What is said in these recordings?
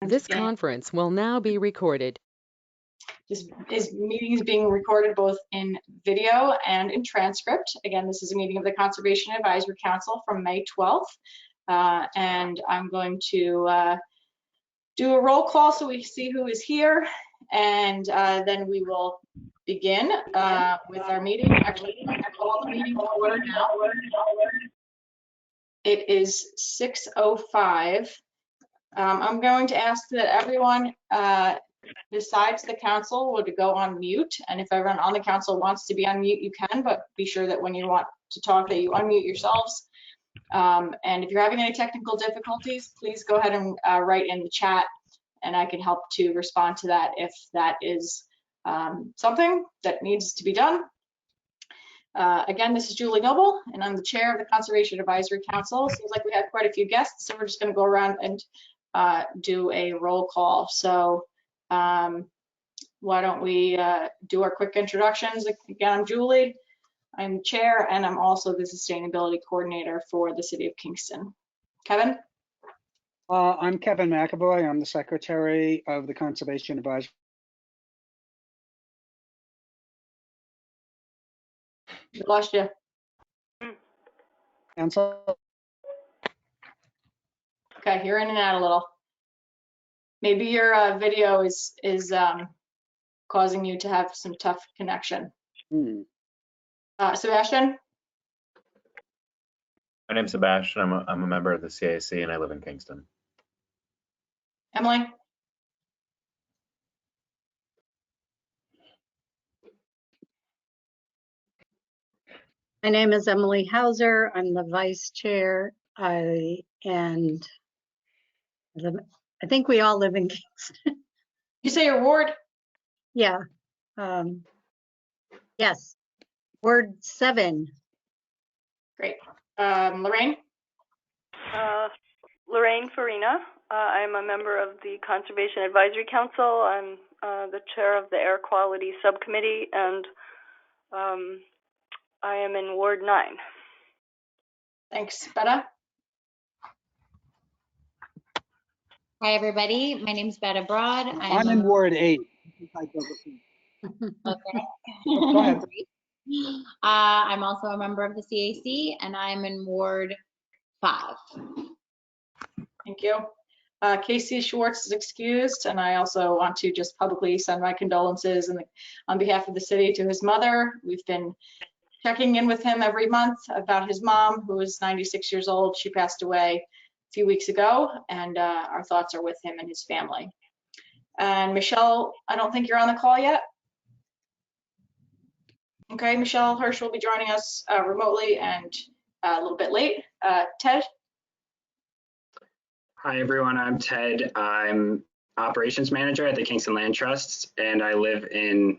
This conference will now be recorded. This meeting is being recorded both in video and in transcript. Again, this is a meeting of the Conservation Advisory Council from May 12th. And I'm going to do a roll call so we see who is here. And then we will begin with our meeting. Actually, I'm going to call the meeting to order now. It is 6:05. I'm going to ask that everyone besides the council would go on mute. And if everyone on the council wants to be on mute, you can, but be sure that when you want to talk that you unmute yourselves. And if you're having any technical difficulties, please go ahead and write in the chat and I can help to respond to that if that is something that needs to be done. Again, this is Julie Noble and I'm the chair of the Conservation Advisory Council. Seems like we have quite a few guests, so we're just going to go around and do a roll call. So why don't we do our quick introductions. Again, I'm Julie, I'm chair, and I'm also the sustainability coordinator for the city of Kingston. Kevin? I'm Kevin McAvoy. I'm the secretary of the Conservation Advisory. We lost you. Council. Okay, you're in and out a little. Maybe your video is causing you to have some tough connection. Sebastian? My name's Sebastian. I'm a member of the CAC and I live in Kingston. Emily? My name is Emily Hauser. I'm the vice chair. I think we all live in Kingston. You say your ward? Yeah. Yes. Ward 7. Great. Lorraine? Lorraine Farina. I'm a member of the Conservation Advisory Council. I'm the chair of the Air Quality Subcommittee, and I am in Ward 9. Thanks. Betta? Hi, everybody. My name is Betta Broad. I'm in Ward 8. Okay. Go ahead. I'm also a member of the CAC, and I'm in Ward 5. Thank you. Casey Schwartz is excused, and I also want to just publicly send my condolences on behalf of the city to his mother. We've been checking in with him every month about his mom, who is 96 years old. She passed away a few weeks ago, and our thoughts are with him and his family. And Michelle, I don't think you're on the call yet. Okay, Michelle Hirsch will be joining us remotely and a little bit late. Ted? Hi, everyone. I'm Ted. I'm operations manager at the Kingston Land Trust, and I live in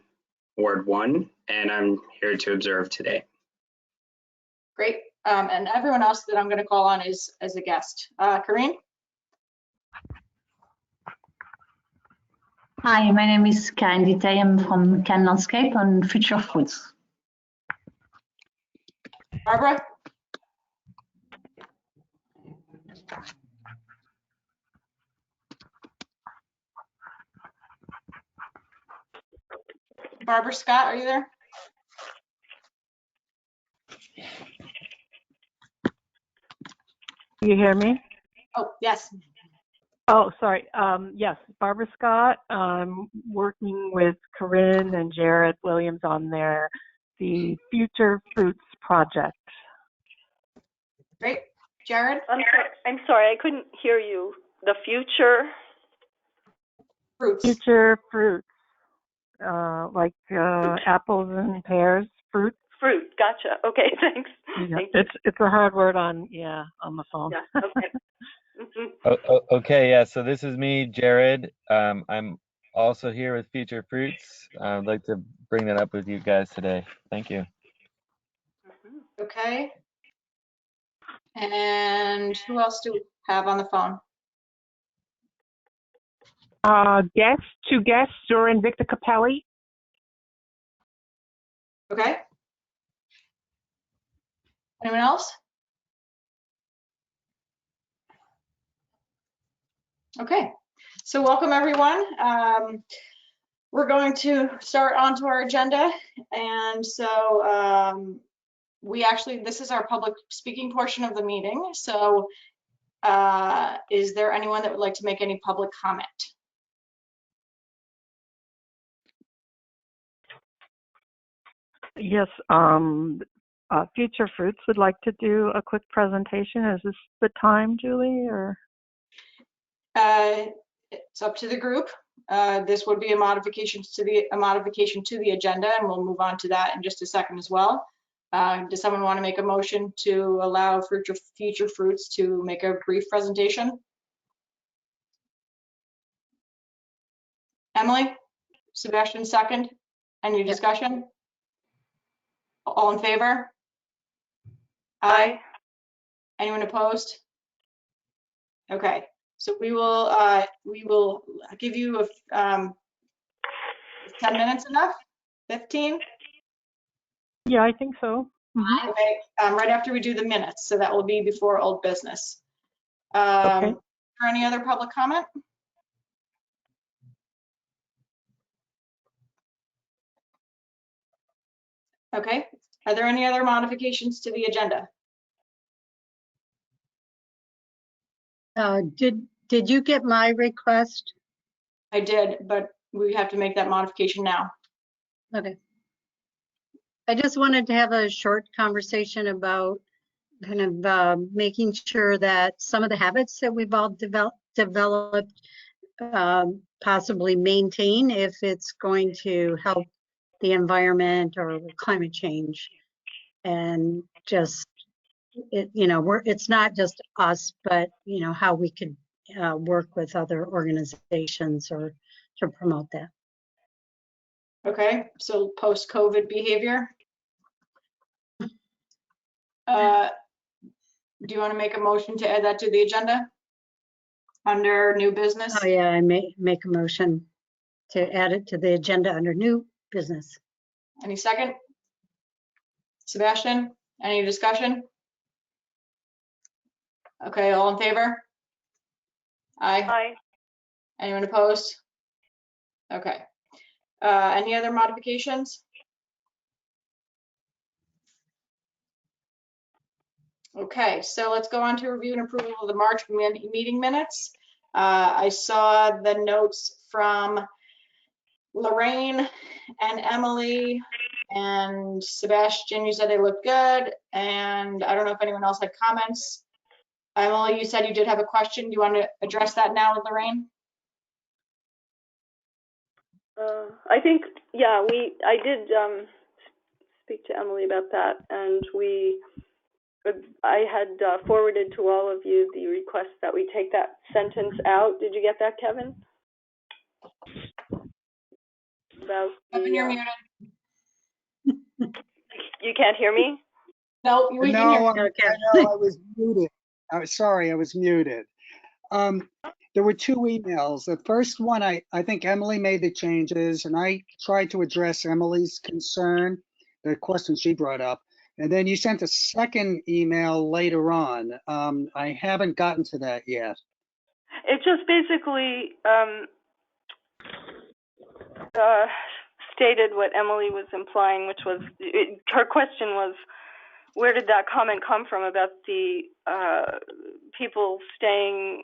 Ward 1, and I'm here to observe today. Great. And everyone else that I'm going to call on is as a guest. Karine? Hi, my name is Karen Ditay. I'm from Can Landscape on Future Foods. Barbara? Barbara Scott, are you there? You hear me? Oh, yes. Oh, sorry. Yes, Barbara Scott. I'm working with Corinne and Jared Williams on the Future Fruits Project. Great. Jared? I'm sorry, I couldn't hear you. The future? Fruits. Future fruits, like apples and pears, fruit. Fruit, gotcha. Okay, thanks. Yeah, Thank you. it's a hard word on the phone. Yeah, okay. Okay, yeah, so this is me, Jared. I'm also here with Future Fruits. I'd like to bring that up with you guys today. Thank you. Okay. And who else do we have on the phone? Two guests, Zoran Victor Capelli. Okay. Anyone else? Okay. So welcome, everyone. We're going to start onto our agenda. And so this is our public speaking portion of the meeting. So is there anyone that would like to make any public comment? Yes, Future Fruits would like to do a quick presentation. Is this the time, Julie, or? It's up to the group. This would be a modification to the agenda, and we'll move on to that in just a second as well. Does someone want to make a motion to allow Future Fruits to make a brief presentation? Emily? Sebastian, second. Any discussion? All in favor? Aye. Anyone opposed? Okay, so we will give you 10 minutes enough? 15? Yeah, I think so. Mm-hmm. Okay, right after we do the minutes, so that will be before old business. Okay. For any other public comment? Okay, are there any other modifications to the agenda? Did you get my request? I did, but we have to make that modification now. Okay. I just wanted to have a short conversation about kind of making sure that some of the habits that we've all developed possibly maintain if it's going to help the environment or climate change. And just, it's not just us, but, how we could work with other organizations or to promote that. Okay, so post-COVID behavior. Do you want to make a motion to add that to the agenda under new business? Oh yeah, I may make a motion to add it to the agenda under new business. Any second? Sebastian, any discussion? Okay, all in favor? Aye. Aye. Anyone opposed? Okay. Any other modifications? Okay, so let's go on to review and approval of the March meeting minutes. I saw the notes from Lorraine and Emily and Sebastian. You said they looked good, and I don't know if anyone else had comments. Emily, you said you did have a question. Do you want to address that now with Lorraine? I think, yeah, I did speak to Emily about that, and I had forwarded to all of you the request that we take that sentence out. Did you get that, Kevin? About Kevin, you're muted. You can't hear me? No, we can hear you. No, I was muted. Sorry, I was muted. There were two emails. The first one, I think Emily made the changes, and I tried to address Emily's concern, the question she brought up. And then you sent a second email later on. I haven't gotten to that yet. It just basically stated what Emily was implying, which was, her question was, where did that comment come from about the people staying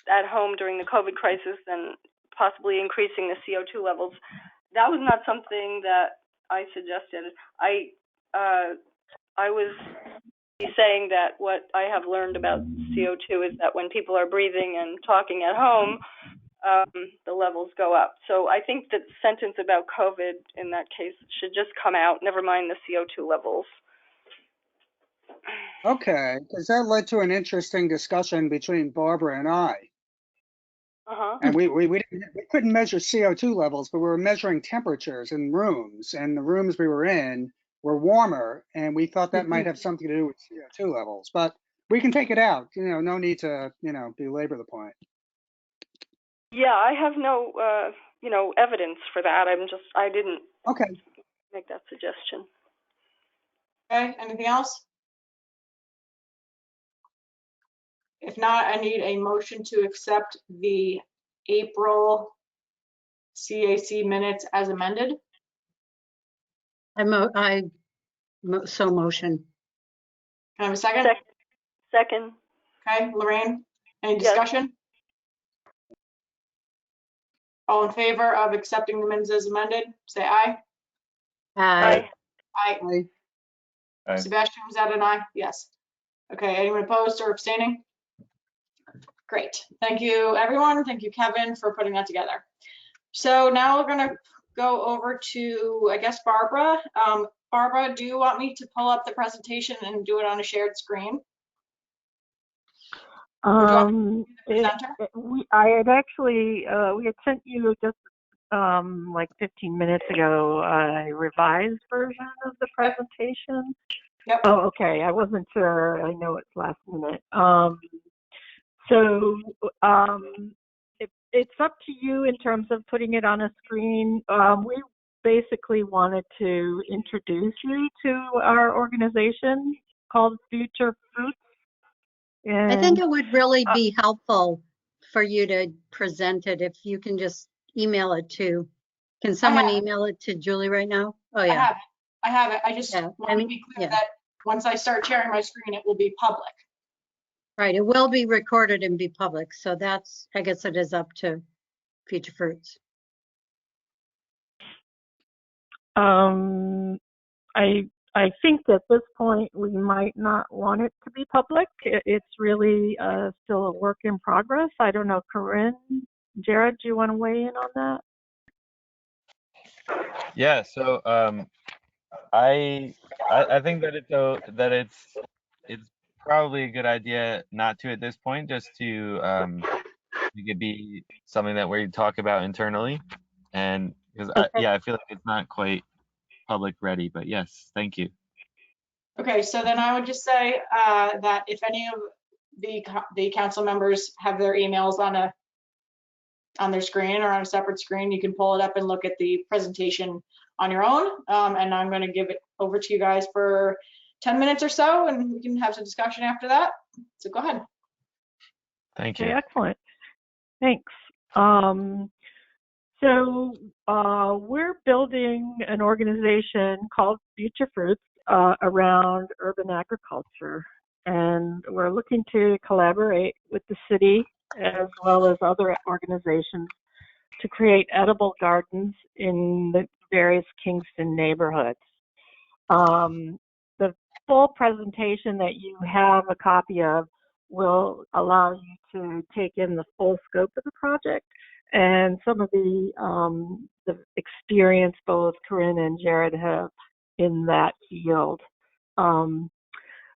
at home during the COVID crisis and possibly increasing the CO2 levels? That was not something that I suggested. I was saying that what I have learned about CO2 is that when people are breathing and talking at home, the levels go up. So I think that sentence about COVID in that case should just come out, never mind the CO2 levels. Okay, because that led to an interesting discussion between Barbara and I. And we couldn't measure CO2 levels, but we were measuring temperatures in rooms, and the rooms we were in were warmer, and we thought that might have something to do with CO2 levels. But we can take it out. No need to, belabor the point. Yeah, I have no, evidence for that. I didn't make that suggestion. Okay, anything else? If not, I need a motion to accept the April CAC minutes as amended. So motion. Can I have a second? Second. Okay, Lorraine, any Yes. discussion? All in favor of accepting the minutes as amended, say aye. Aye. Aye. Aye. Sebastian, was that an aye? Yes. Okay, anyone opposed or abstaining? Great. Thank you, everyone. Thank you, Kevin, for putting that together. So now we're gonna go over to, I guess, Barbara. Barbara, do you want me to pull up the presentation and do it on a shared screen? Presenter? I had actually, we had sent you just like 15 minutes ago a revised version of the presentation. Yep. Oh, okay. I wasn't sure. I know it's last minute. It's up to you in terms of putting it on a screen. We basically wanted to introduce you to our organization called Future Fruits. And, I think it would really be helpful for you to present it if you can just email it to. Can someone email it to Julie right now? Oh, yeah. I have it. I just want to be clear that once I start sharing my screen, it will be public. Right. It will be recorded and be public. So that's, I guess it is up to Future Fruits. I think at this point we might not want it to be public. It's really still a work in progress. I don't know, Corinne, Jared, do you want to weigh in on that? Yeah, so I think that it's probably a good idea not to at this point, just to it could be something that we talk about internally, and because I feel like it's not quite public ready, but yes, thank you. Okay, so then I would just say that if any of the council members have their emails on their screen or on a separate screen, you can pull it up and look at the presentation on your own. And I'm going to give it over to you guys for 10 minutes or so, and we can have some discussion after that. So go ahead. Thank you. Okay, excellent. Thanks. We're building an organization called Future Fruits around urban agriculture, and we're looking to collaborate with the city as well as other organizations to create edible gardens in the various Kingston neighborhoods. The full presentation that you have a copy of will allow you to take in the full scope of the project and some of the experience both Corinne and Jared have in that field.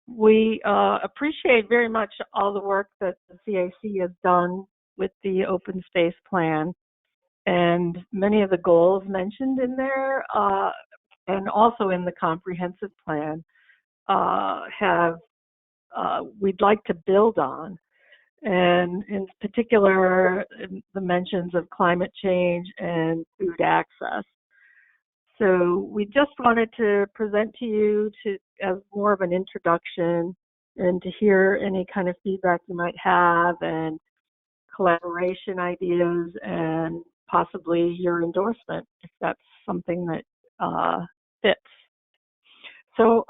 We appreciate very much all the work that the CAC has done with the open space plan, and many of the goals mentioned in there and also in the comprehensive plan we'd like to build on, and in particular the mentions of climate change and food access. So we just wanted to present to you as more of an introduction and to hear any kind of feedback you might have and collaboration ideas and possibly your endorsement if that's something that fits. So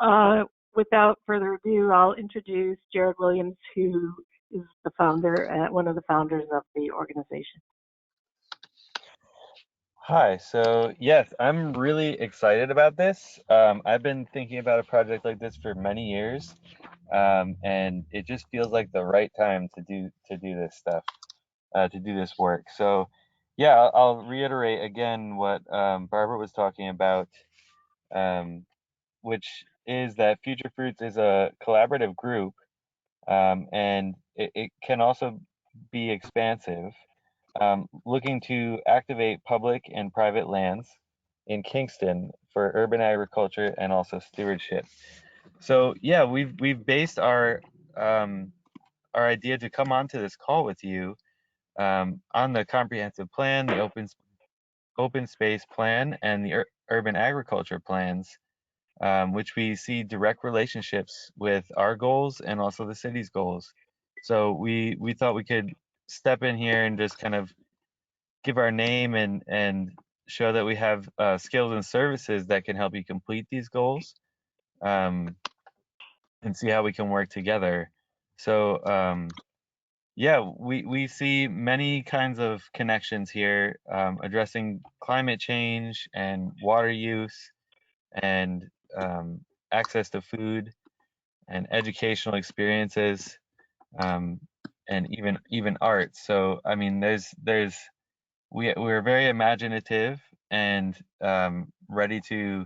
without further ado, I'll introduce Jared Williams, who is the founder, one of the founders of the organization. Hi, so yes, I'm really excited about this. I've been thinking about a project like this for many years, and it just feels like the right time to do this stuff, to do this work. So yeah, I'll reiterate again what Barbara was talking about, which is that Future Fruits is a collaborative group, and it can also be expansive. Looking to activate public and private lands in Kingston for urban agriculture and also stewardship. So yeah, we've based our idea to come onto this call with you on the comprehensive plan, the open space plan, and the urban agriculture plans, which we see direct relationships with our goals and also the city's goals. So we thought we could step in here and just kind of give our name and show that we have skills and services that can help you complete these goals, and see how we can work together. So yeah, we see many kinds of connections here, addressing climate change and water use and access to food and educational experiences, and even art. So I mean, we're very imaginative and ready to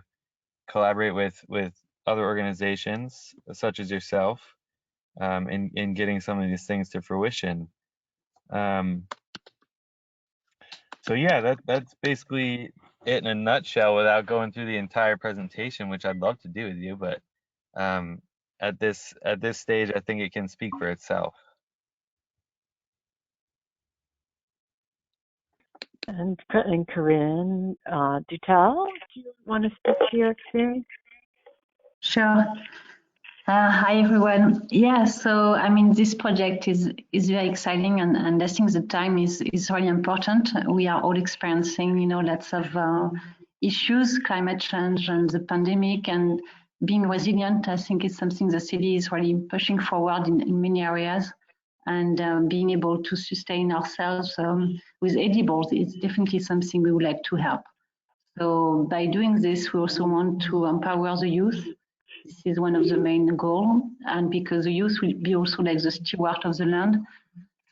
collaborate with other organizations such as yourself, in getting some of these things to fruition. So yeah, that's basically it in a nutshell without going through the entire presentation, which I'd love to do with you, but at this stage, I think it can speak for itself. And Corinne Dutel, do you want to speak to your experience? Sure. Hi, everyone. Yeah, so I mean, this project is very exciting, and I think the time is really important. We are all experiencing, lots of issues, climate change and the pandemic, and being resilient. I think is something the city is really pushing forward in many areas, and being able to sustain ourselves with edibles is definitely something we would like to help. So by doing this, we also want to empower the youth. This is one of the main goals, and because the youth will be also like the steward of the land.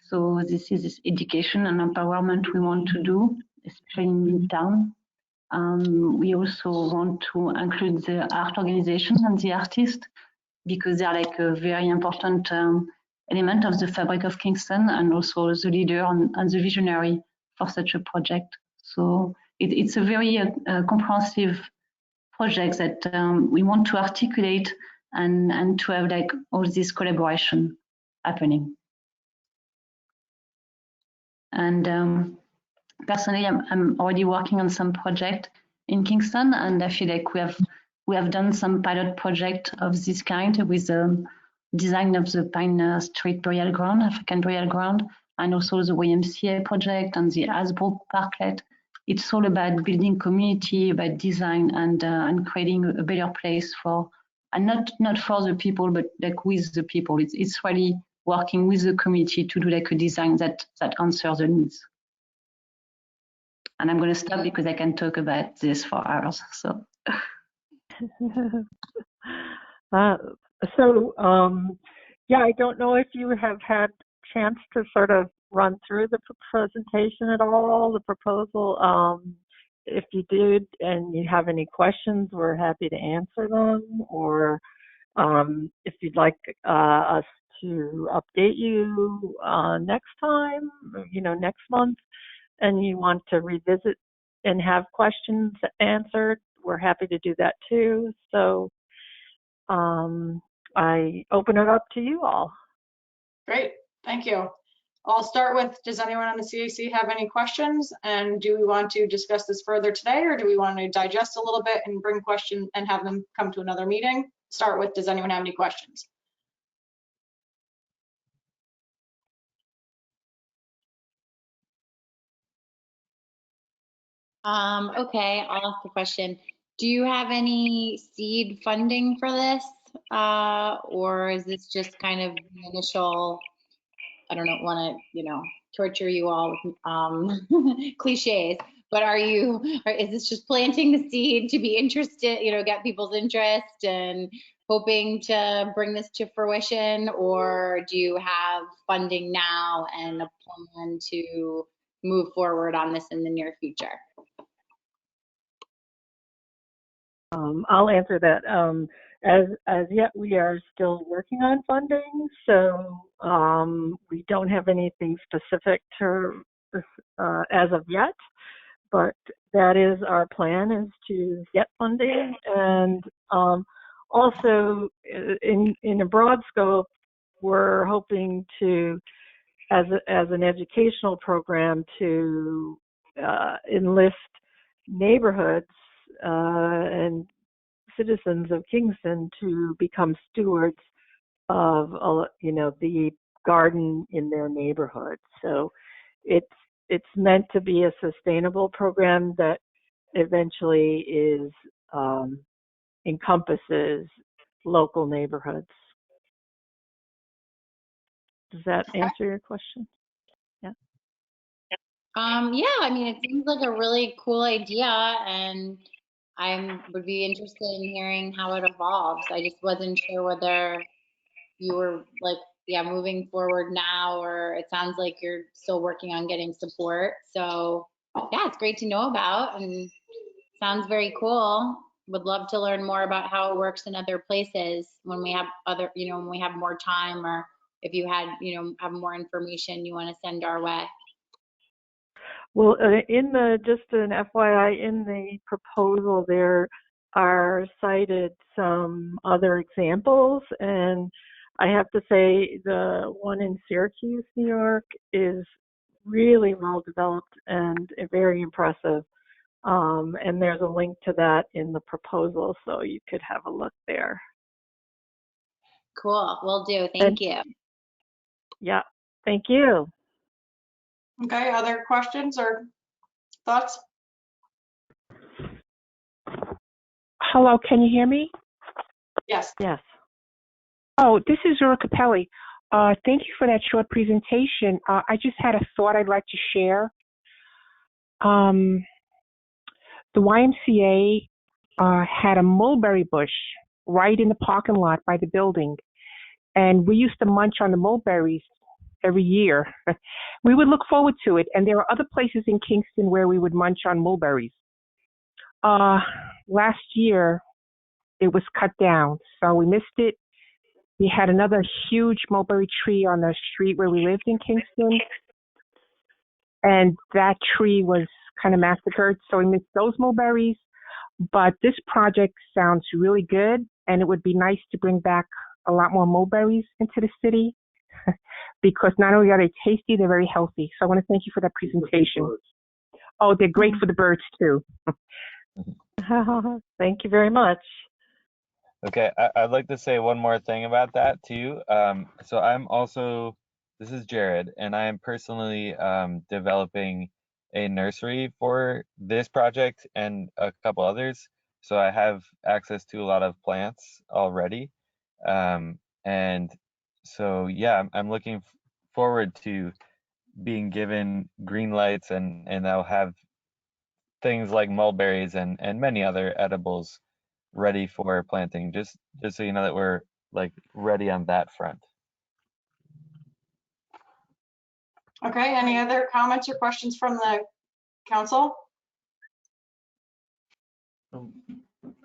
So this is education and empowerment we want to do, especially in Midtown. We also want to include the art organization and the artists, because they are like a very important element of the fabric of Kingston, and also the leader and the visionary for such a project. So it's a very comprehensive project that we want to articulate and to have like all this collaboration happening. And personally, I'm already working on some project in Kingston, and I feel like we have done some pilot project of this kind with the design of the Pine Street Burial Ground, African Burial Ground, and also the YMCA project and the Hasbro Parklet. It's all about building community, about design, and creating a better place for, and not for the people, but like with the people. It's really working with the community to do like a design that answers the needs. And I'm going to stop because I can talk about this for hours. So. Yeah, I don't know if you have had chance to sort of run through the presentation at all, the proposal. If you did and you have any questions, we're happy to answer them. Or if you'd like us to update you next time, next month, and you want to revisit and have questions answered, we're happy to do that too. So I open it up to you all. Great, thank you. I'll start with, does anyone on the CAC have any questions? And do we want to discuss this further today, or do we want to digest a little bit and bring questions and have them come to another meeting? Start with, does anyone have any questions? Okay, I'll ask the question. Do you have any seed funding for this? Or is this just kind of the initial, I don't want to, torture you all with cliches, but is this just planting the seed to be interested, get people's interest and hoping to bring this to fruition? Or do you have funding now and a plan to move forward on this in the near future? I'll answer that. As yet, we are still working on funding, so we don't have anything specific to as of yet. But that is our plan, is to get funding, and also in a broad scope, we're hoping to, as an educational program, to enlist neighborhoods and citizens of Kingston to become stewards of the garden in their neighborhood. So it's it's meant to be a sustainable program that eventually is encompasses local neighborhoods. Does that answer your question? Yeah. Yeah, I mean, it seems like a really cool idea, and I would be interested in hearing how it evolves. I just wasn't sure whether you were like, yeah, moving forward now, or it sounds like you're still working on getting support. So yeah, it's great to know about and sounds very cool. Would love to learn more about how it works in other places when we have other, when we have more time, or if you had, have more information you want to send our way. Well, just an FYI, in the proposal there are cited some other examples, and I have to say the one in Syracuse, New York is really well developed and very impressive. And there's a link to that in the proposal, so you could have a look there. Cool, will do. Thank you. Yeah, thank you. Okay, other questions or thoughts? Hello, can you hear me? Yes. Yes. Oh, this is Zora Capelli. Thank you for that short presentation. I just had a thought I'd like to share. The YMCA had a mulberry bush right in the parking lot by the building, and we used to munch on the mulberries every year. We would look forward to it, and there are other places in Kingston where we would munch on mulberries. Last year, it was cut down, so we missed it. We had another huge mulberry tree on the street where we lived in Kingston, and that tree was kind of massacred, so we missed those mulberries. But this project sounds really good, and it would be nice to bring back a lot more mulberries into the city because not only are they tasty, they're very healthy. So I want to thank you for that presentation. Oh, they're great for the birds too. Thank you very much. Okay, I'd like to say one more thing about that too. So this is Jared, and I am personally developing a nursery for this project and a couple others. So I have access to a lot of plants already. And so, yeah, I'm looking forward to being given green lights, and I'll have things like mulberries and many other edibles ready for planting, just so you know that we're like ready on that front. Okay, any other comments or questions from the council?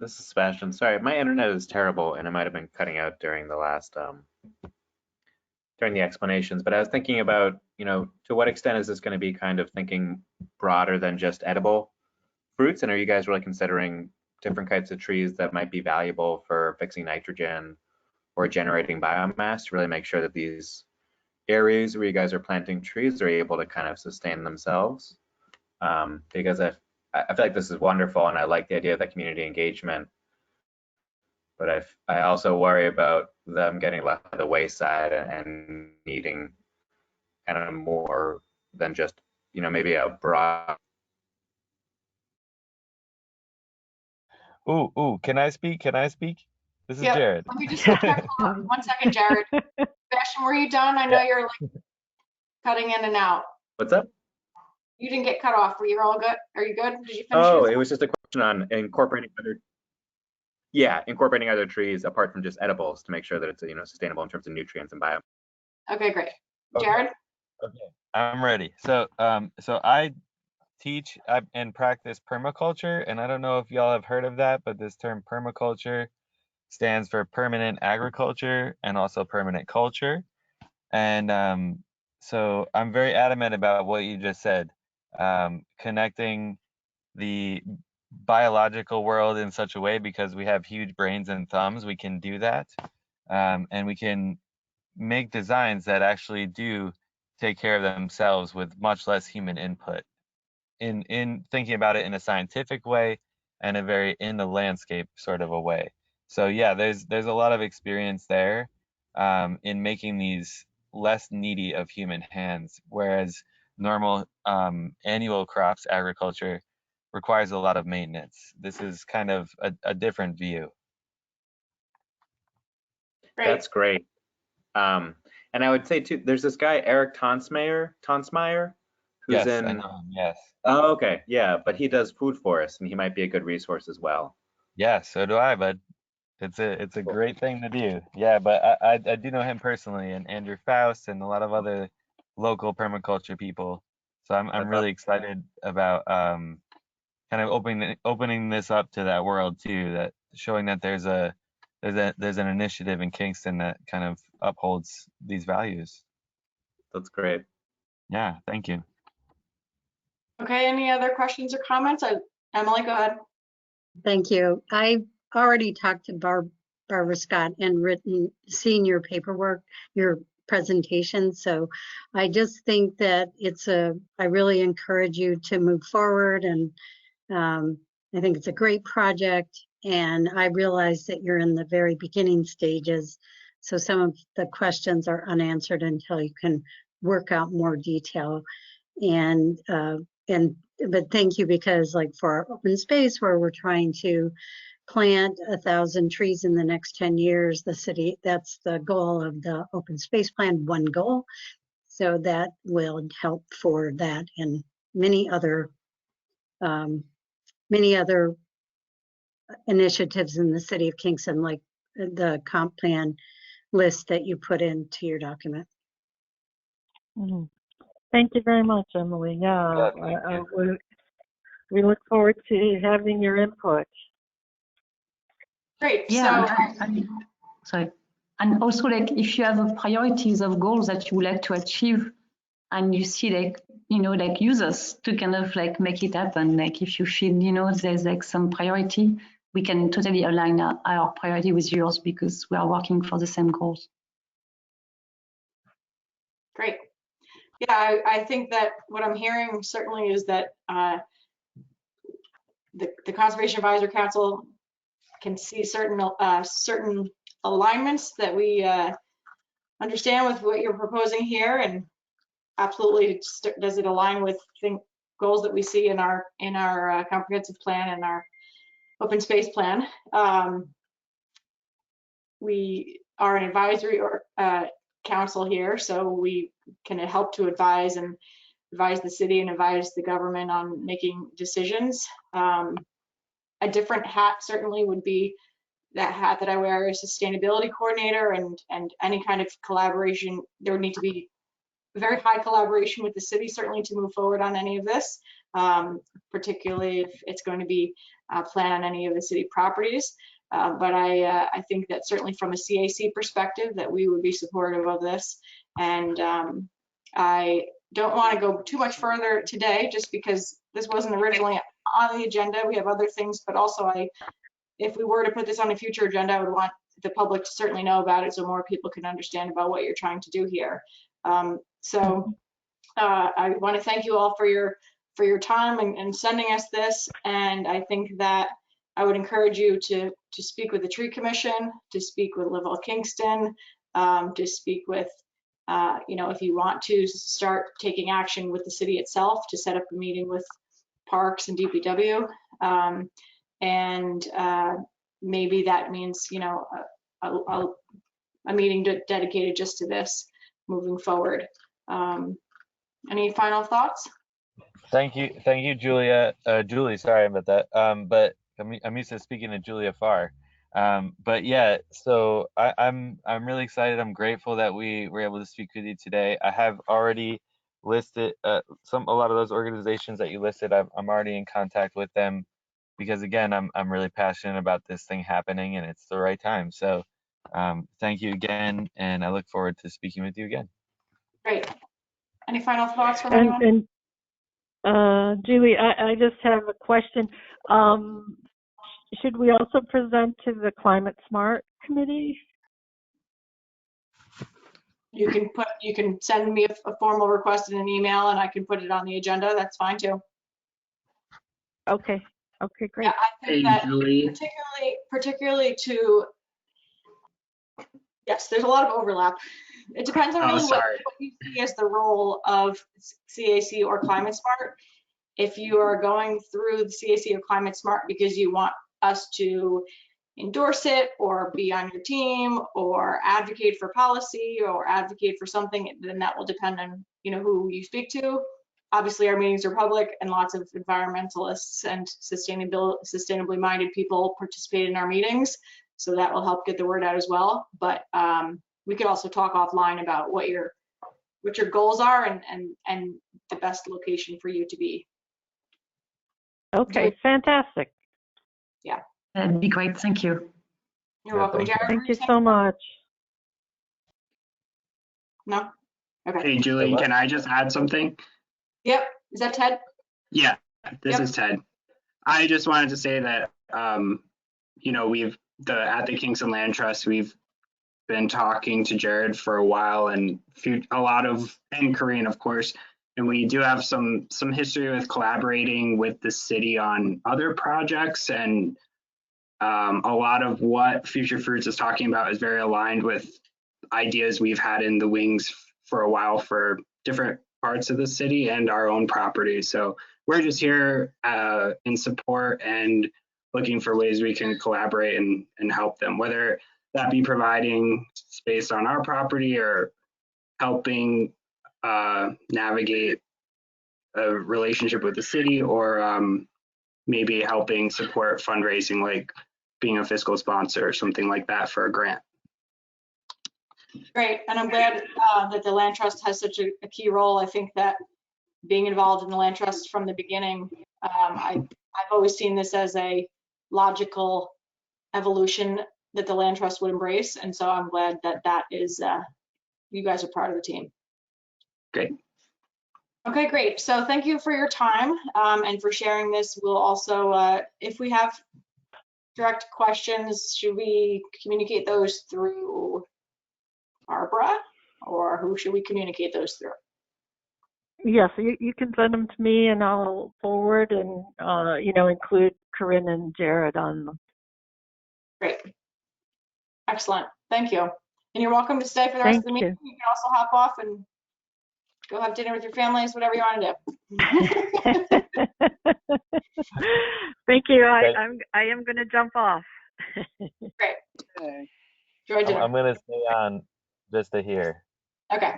This is Sebastian. Sorry, my internet is terrible and it might have been cutting out during the last during the explanations, but I was thinking about, to what extent is this going to be kind of thinking broader than just edible fruits, and are you guys really considering different types of trees that might be valuable for fixing nitrogen or generating biomass to really make sure that these areas where you guys are planting trees are able to kind of sustain themselves? Because I feel like this is wonderful, and I like the idea of that community engagement, but I also worry about them getting left by the wayside and needing kind of more than just, maybe a broad. Ooh, can I speak? This is Yep. Jared. Let me just check. 1 second, Jared. Sebastian, were you done? I know you're like cutting in and out. What's up? You didn't get cut off. Were you all good? Are you good? Did you finish? Oh, it was just a question on incorporating other trees apart from just edibles to make sure that it's sustainable in terms of nutrients and bio. Okay, great. Jared? Okay, I'm ready. So I teach and practice permaculture, and I don't know if y'all have heard of that, but this term permaculture stands for permanent agriculture and also permanent culture. And so I'm very adamant about what you just said, connecting the biological world in such a way, because we have huge brains and thumbs, we can do that, and we can make designs that actually do take care of themselves with much less human input, in thinking about it in a scientific way and a very in the landscape sort of a way. So yeah, there's a lot of experience there in making these less needy of human hands, whereas normal annual crops agriculture requires a lot of maintenance. This is kind of a different view. Great. That's great. And I would say too, there's this guy, Eric Tonsmeyer, who's Yes, in, I know him, yes. oh, okay, yeah, but he does food forests and he might be a good resource as well. Yeah, so do I, bud. It's a Cool. great thing to do. Yeah, but I do know him personally, and Andrew Faust and a lot of other local permaculture people. So I'm That's really excited about kind of opening this up to that world too, that showing that there's an initiative in Kingston that kind of upholds these values. That's great. Yeah, thank you. Okay, any other questions or comments? Emily, go ahead. Thank you. I already talked to Barbara Scott and seen your paperwork, your presentation. So I just think that I really encourage you to move forward, and I think it's a great project. And I realize that you're in the very beginning stages. So some of the questions are unanswered until you can work out more detail. But thank you, because like for our open space where we're trying to plant 1,000 trees in the next 10 years, the city, that's the goal of the open space plan, one goal. So that will help for that and many other initiatives in the city of Kingston, like the comp plan list that you put into your document. Mm-hmm. Thank you very much, Emily. Yeah, Yeah, we look forward to having your input. Great. Yeah, So, sorry. And also, like, if you have priorities of goals that you would like to achieve, and you see, like, like, use us to kind of like make it happen. Like, if you feel, there's like some priority, we can totally align our priority with yours, because we are working for the same goals. great. Yeah, I think that what I'm hearing certainly is that the Conservation Advisory Council can see certain alignments that we understand with what you're proposing here, and absolutely does it align with goals that we see in our comprehensive plan and our open space plan. We are an advisory council here, so we can help to advise the city and advise the government on making decisions. A different hat certainly would be that hat that I wear as sustainability coordinator, and any kind of collaboration. There would need to be very high collaboration with the city, certainly, to move forward on any of this, particularly if it's going to be planned on any of the city properties. But I think that certainly from a CAC perspective that we would be supportive of this. And I don't want to go too much further today, just because this wasn't originally on the agenda. We have other things, but also if we were to put this on a future agenda, I would want the public to certainly know about it so more people can understand about what you're trying to do here. So I want to thank you all for your time and sending us this. And I think that I would encourage you to speak with the Tree Commission, to speak with Live Well Kingston, to speak with, if you want to start taking action with the city itself, to set up a meeting with Parks and DPW. And maybe that means, a meeting dedicated just to this moving forward. Any final thoughts? Thank you, Julia. Julie, sorry about that. But I'm used to speaking to Julia Farr. But yeah, so I'm really excited. I'm grateful that we were able to speak with you today. I have already listed a lot of those organizations that you listed. I'm already in contact with them, because again, I'm really passionate about this thing happening, and it's the right time. So thank you again, and I look forward to speaking with you again. Great. Any final thoughts from anyone? And Julie, I just have a question. Should we also present to the Climate Smart Committee? You can send me a formal request in an email, and I can put it on the agenda. That's fine too. Okay. Okay, great. Yeah, I think that Julie. particularly to, yes, there's a lot of overlap. It depends on Oh, really sorry. what you see as the role of CAC or Climate Smart. If you are going through the CAC or Climate Smart because you want us to endorse it or be on your team or advocate for policy or advocate for something, then that will depend on, you know, who you speak to. Obviously, our meetings are public and lots of environmentalists and sustainably minded people participate in our meetings. So that will help get the word out as well. But we could also talk offline about what your goals are and the best location for you to be. Okay, fantastic. Yeah. That'd be great. Thank you. You're welcome, Jared. Thank you so much. No? Okay. Hey, Julie, can I just add something? Yep. Is that Ted? Yeah, this Yep. is Ted. I just wanted to say that, you know, at the Kingston Land Trust, we've been talking to Jared for a while and Corinne, of course, and we do have some history with collaborating with the city on other projects, and a lot of what Future Fruits is talking about is very aligned with ideas we've had in the wings for a while for different parts of the city and our own property. So we're just here in support and looking for ways we can collaborate and help them, whether that be providing space on our property or helping navigate a relationship with the city, or maybe helping support fundraising, like being a fiscal sponsor or something like that for a grant. Great, and I'm glad that the Land Trust has such a key role. I think that being involved in the Land Trust from the beginning, I've always seen this as a logical evolution that the Land Trust would embrace, and so I'm glad that that is, you guys are part of the team. Great. Okay, great. So thank you for your time and for sharing this. We'll also, if we have direct questions, should we communicate those through Barbara, or who should we communicate those through? Yes, you can send them to me and I'll forward and, you know, include Corinne and Jared on them. Great. Excellent. Thank you. And you're welcome to stay for the rest of the meeting. You can also hop off and go have dinner with your families, whatever you want to do. Thank you. I am going to jump off. Great. Enjoy dinner. I'm going to stay on just to hear. Okay.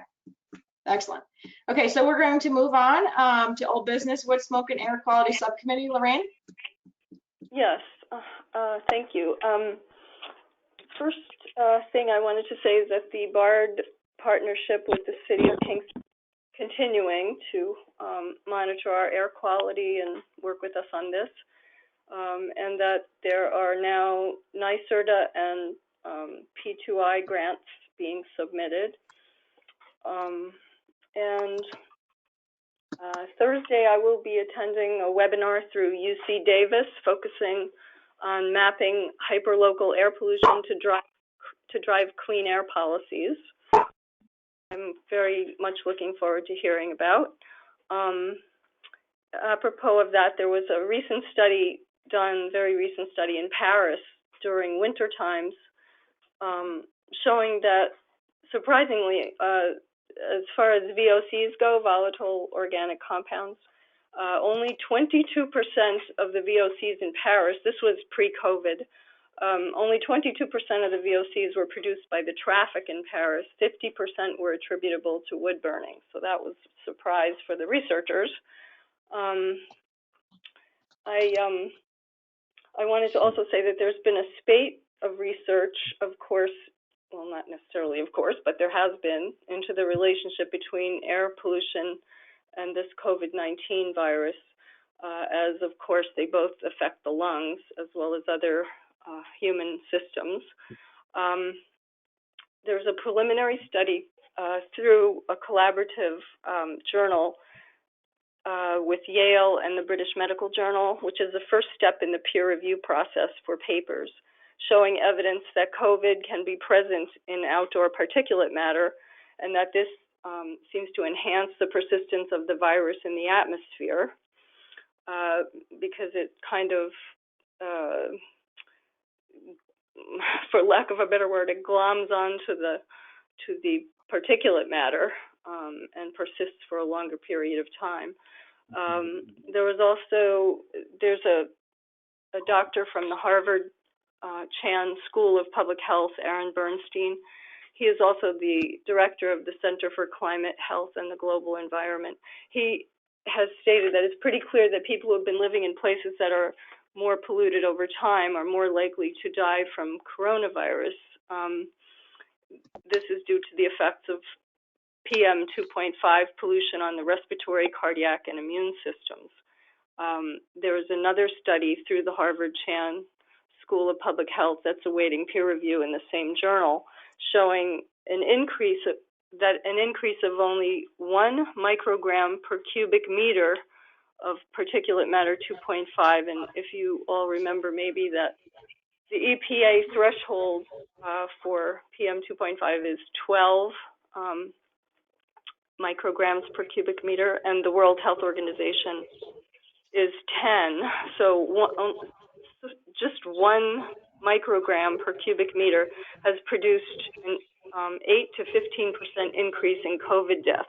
Excellent. Okay, so we're going to move on to old business, wood, smoke, and air quality subcommittee. Lorraine? Yes, thank you. First thing I wanted to say is that the BARD partnership with the City of Kingston continuing to monitor our air quality and work with us on this, and that there are now NYSERDA and P2I grants being submitted. And Thursday, I will be attending a webinar through UC Davis focusing on mapping hyperlocal air pollution to drive clean air policies. I'm very much looking forward to hearing about. Apropos of that, there was a recent study done, very recent study in Paris during winter times, showing that surprisingly, as far as VOCs go, volatile organic compounds, only 22% of the VOCs in Paris, this was pre-COVID, only 22% of the VOCs were produced by the traffic in Paris. 50% were attributable to wood burning. So that was a surprise for the researchers. I wanted to also say that there's been a spate of research, of course, well, not necessarily of course, but there has been, into the relationship between air pollution and this COVID-19 virus, as of course they both affect the lungs as well as other human systems. There's a preliminary study through a collaborative journal with Yale and the British Medical Journal, which is the first step in the peer review process for papers, showing evidence that COVID can be present in outdoor particulate matter, and that this seems to enhance the persistence of the virus in the atmosphere, because it kind of, for lack of a better word, it gloms onto the particulate matter and persists for a longer period of time. There's a doctor from the Harvard Chan School of Public Health, Aaron Bernstein. He is also the director of the Center for Climate, Health, and the Global Environment. He has stated that it's pretty clear that people who have been living in places that are more polluted over time are more likely to die from coronavirus. This is due to the effects of PM 2.5 pollution on the respiratory, cardiac, and immune systems. There is another study through the Harvard Chan School of Public Health that's awaiting peer review in the same journal, showing an increase of only 1 microgram per cubic meter of particulate matter 2.5. And if you all remember maybe that the EPA threshold for PM 2.5 is 12 micrograms per cubic meter, and the World Health Organization is 10. So just 1 microgram per cubic meter has produced an 8 to 15% increase in COVID deaths.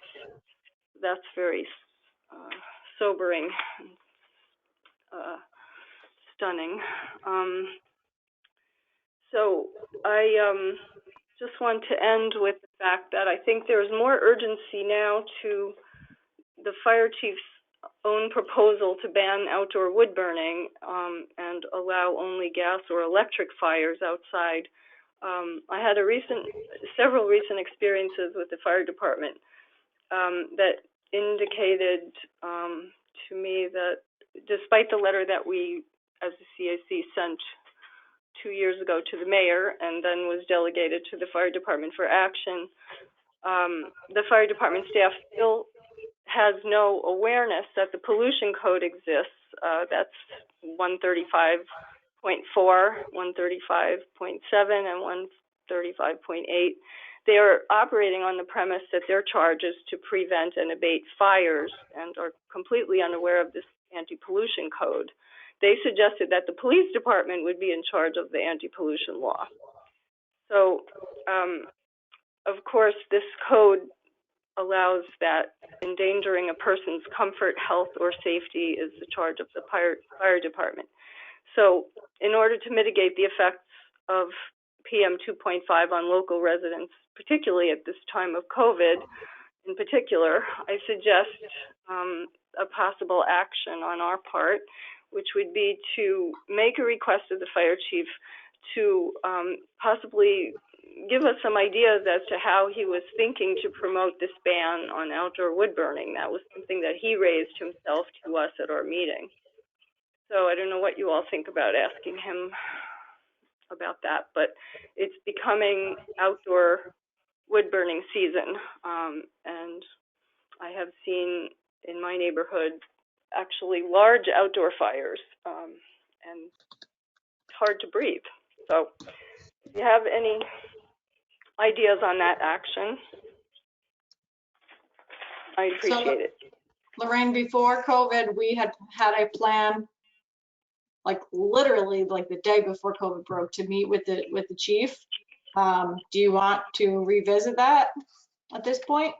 That's very sobering, stunning. So I just want to end with the fact that I think there's more urgency now to the fire chief's own proposal to ban outdoor wood burning and allow only gas or electric fires outside. I had several recent experiences with the fire department that indicated to me that despite the letter that we, as the CAC, sent 2 years ago to the mayor and then was delegated to the fire department for action, the fire department staff still has no awareness that the pollution code exists. That's 135.4, 135.7, and 135.8. They are operating on the premise that their charge is to prevent and abate fires and are completely unaware of this anti-pollution code. They suggested that the police department would be in charge of the anti-pollution law. So, of course, this code allows that endangering a person's comfort, health, or safety is the charge of the fire department. So in order to mitigate the effects of PM 2.5 on local residents, particularly at this time of COVID in particular, I suggest a possible action on our part, which would be to make a request of the fire chief to possibly give us some ideas as to how he was thinking to promote this ban on outdoor wood burning. That was something that he raised himself to us at our meeting. So I don't know what you all think about asking him about that, but it's becoming outdoor wood burning season. And I have seen in my neighborhood actually large outdoor fires, and it's hard to breathe. So if you have any ideas on that action, I appreciate it. Lorraine, before COVID, we had a plan, like literally like the day before COVID broke, to meet with the chief. Do you want to revisit that at this point?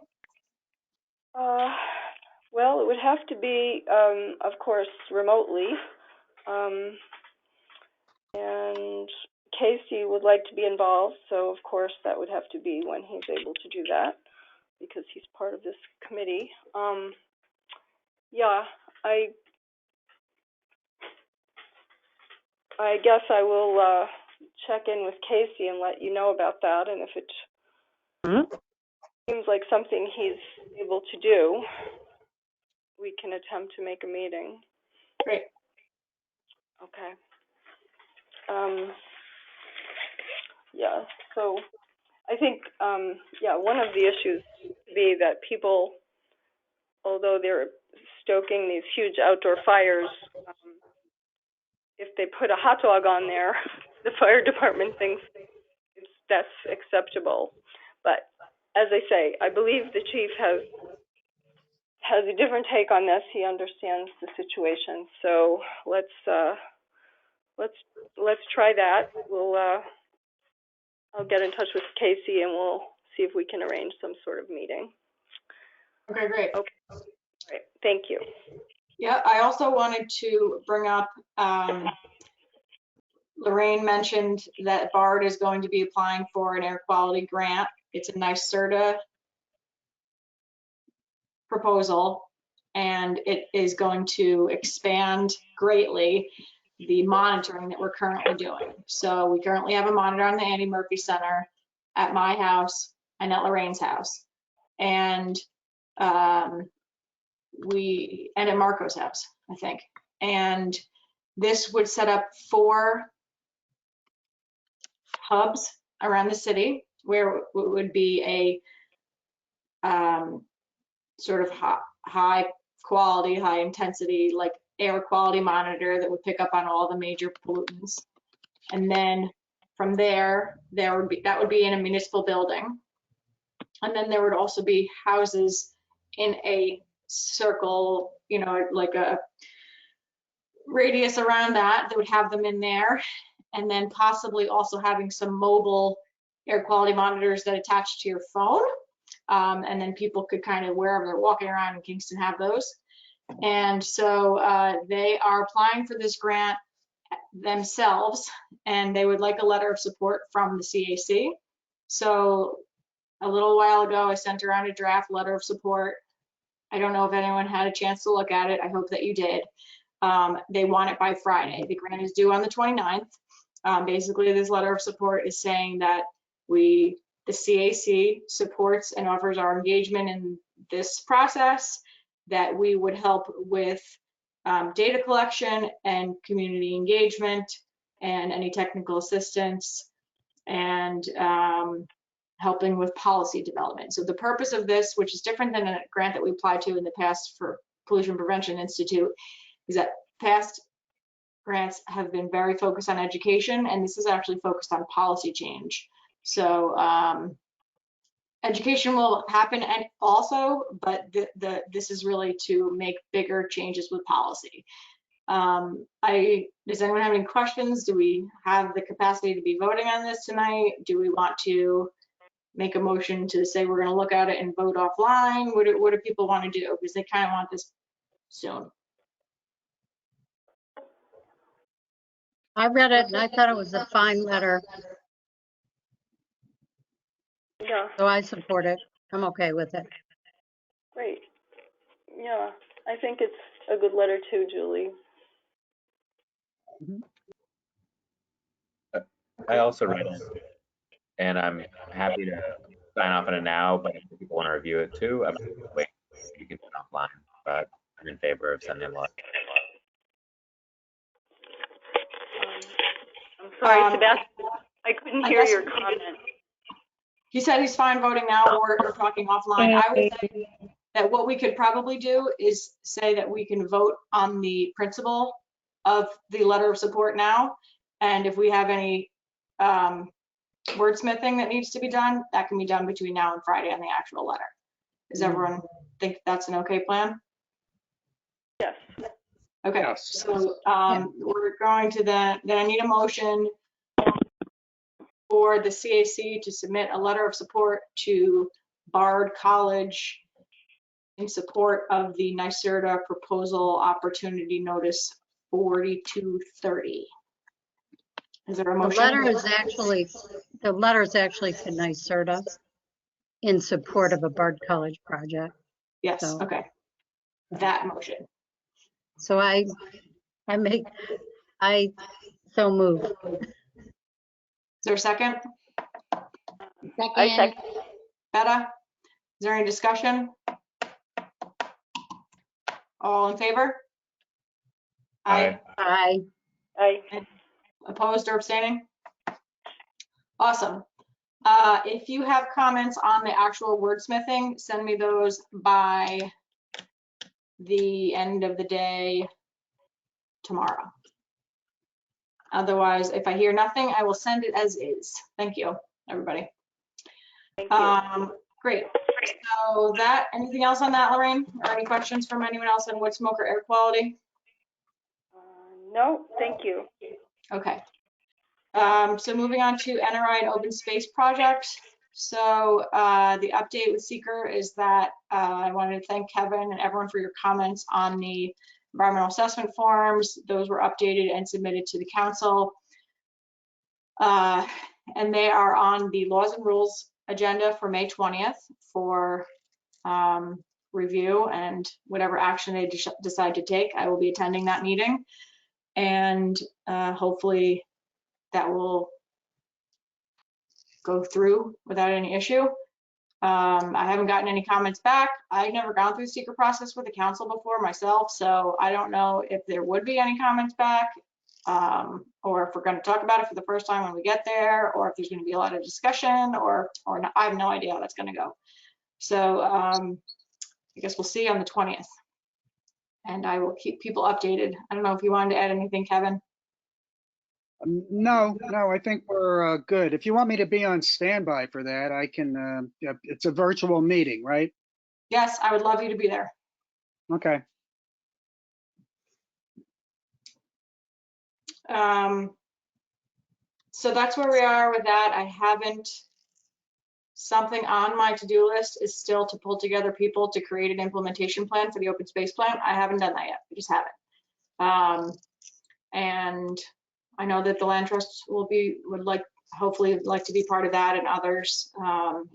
Well, it would have to be, of course, remotely. And Casey would like to be involved, so of course that would have to be when he's able to do that, because he's part of this committee. Yeah, I guess I will check in with Casey and let you know about that, and if it seems like something he's able to do, we can attempt to make a meeting. Great. Okay. Yeah, so I think, yeah, one of the issues would be that people, although they're stoking these huge outdoor fires, if they put a hot dog on there, the fire department thinks that's acceptable. But as I say, I believe the chief has a different take on this. He understands the situation. So let's try that. We'll I'll get in touch with Casey and we'll see if we can arrange some sort of meeting. Okay, great. Okay. All right. Thank you. Yeah, I also wanted to bring up, Lorraine mentioned that BARD is going to be applying for an air quality grant. It's a NYSERDA proposal, and it is going to expand greatly the monitoring that we're currently doing. So we currently have a monitor on the Andy Murphy Center, at my house, and at Lorraine's house. And and at Marco's house, I think. And this would set up 4 hubs around the city where it would be a sort of high quality, high intensity, like air quality monitor that would pick up on all the major pollutants. And then from there that would be in a municipal building. And then there would also be houses in a circle, you know, like a radius around that would have them in there. And then possibly also having some mobile air quality monitors that attach to your phone. And then people could kind of, wherever they're walking around in Kingston, have those. And so they are applying for this grant themselves, and they would like a letter of support from the CAC. So a little while ago, I sent around a draft letter of support. I don't know if anyone had a chance to look at it. I hope that you did. They want it by Friday. The grant is due on the 29th. Basically, this letter of support is saying that the CAC supports and offers our engagement in this process, that we would help with data collection and community engagement and any technical assistance, and helping with policy development. So the purpose of this, which is different than a grant that we applied to in the past for Pollution Prevention Institute, is that past grants have been very focused on education, and this is actually focused on policy change. So education will happen and also, but this is really to make bigger changes with policy. Does anyone have any questions? Do we have the capacity to be voting on this tonight? Do we want to make a motion to say we're going to look at it and vote offline? What do people want to do? Because they kind of want this soon. I read it and I thought it was a fine letter, Yeah, so I support it. I'm okay with it. great. Yeah, I think it's a good letter too, Julie. I also read it, and I'm happy to sign off on it now, but if people want to review it too, I'm happy to wait. You can do it offline, but I'm in favor of sending a letter. I'm sorry, Sebastian, I couldn't hear your comment. He said he's fine voting now or talking offline. I would say that what we could probably do is say that we can vote on the principle of the letter of support now. And if we have any wordsmithing that needs to be done, that can be done between now and Friday on the actual letter. Does everyone think that's an okay plan? Yes. Okay, Yes. so we're going to then I need a motion for the CAC to submit a letter of support to Bard College in support of the NYSERDA proposal opportunity notice 4230. Is there a The motion? letter is actually to NYSERDA in support of a Bard College project. Yes, So- okay. That motion. So I so move. Is there a second? I second. Betta? Is there any discussion? All in favor? Aye. Aye. Aye. Opposed or abstaining? Awesome. If you have comments on the actual wordsmithing, send me those by the end of the day tomorrow. Otherwise, if I hear nothing, I will send it as is. Thank you, everybody. Thank you. Great. So anything else on that, Lorraine? Or any questions from anyone else on wood smoke or air quality? No, thank you. Okay. So moving on to NRI and open space project. So the update with seeker is that I wanted to thank Kevin and everyone for your comments on the environmental assessment forms. Those were updated and submitted to the council. And they are on the laws and rules agenda for May 20th for review and whatever action they decide to take. I will be attending that meeting, and hopefully that will go through without any issue. I haven't gotten any comments back. I've never gone through the secret process with the council before myself, so I don't know if there would be any comments back, or if we're going to talk about it for the first time when we get there, or if there's going to be a lot of discussion, or not. I have no idea how that's going to go. So I guess we'll see on the 20th, and I will keep people updated. I don't know if you wanted to add anything, Kevin. No, I think we're good. If you want me to be on standby for that, I can. It's a virtual meeting, right? Yes, I would love you to be there. Okay. So that's where we are with that. I haven't, something on my to-do list is still to pull together people to create an implementation plan for the open space plan. I haven't done that yet. I just haven't. And I know that the land trust would hopefully like to be part of that, and others. It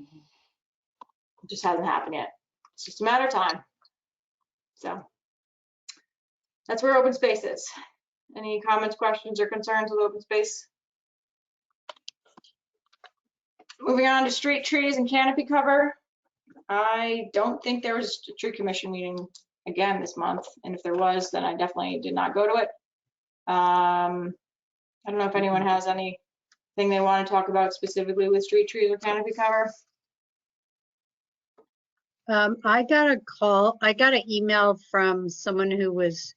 just hasn't happened yet. It's just a matter of time. So that's where open space is. Any comments, questions, or concerns with open space? Moving on to street trees and canopy cover. I don't think there was a tree commission meeting again this month, and if there was, then I definitely did not go to it. I don't know if anyone has anything they want to talk about specifically with street trees or canopy cover. I got an email from someone who was,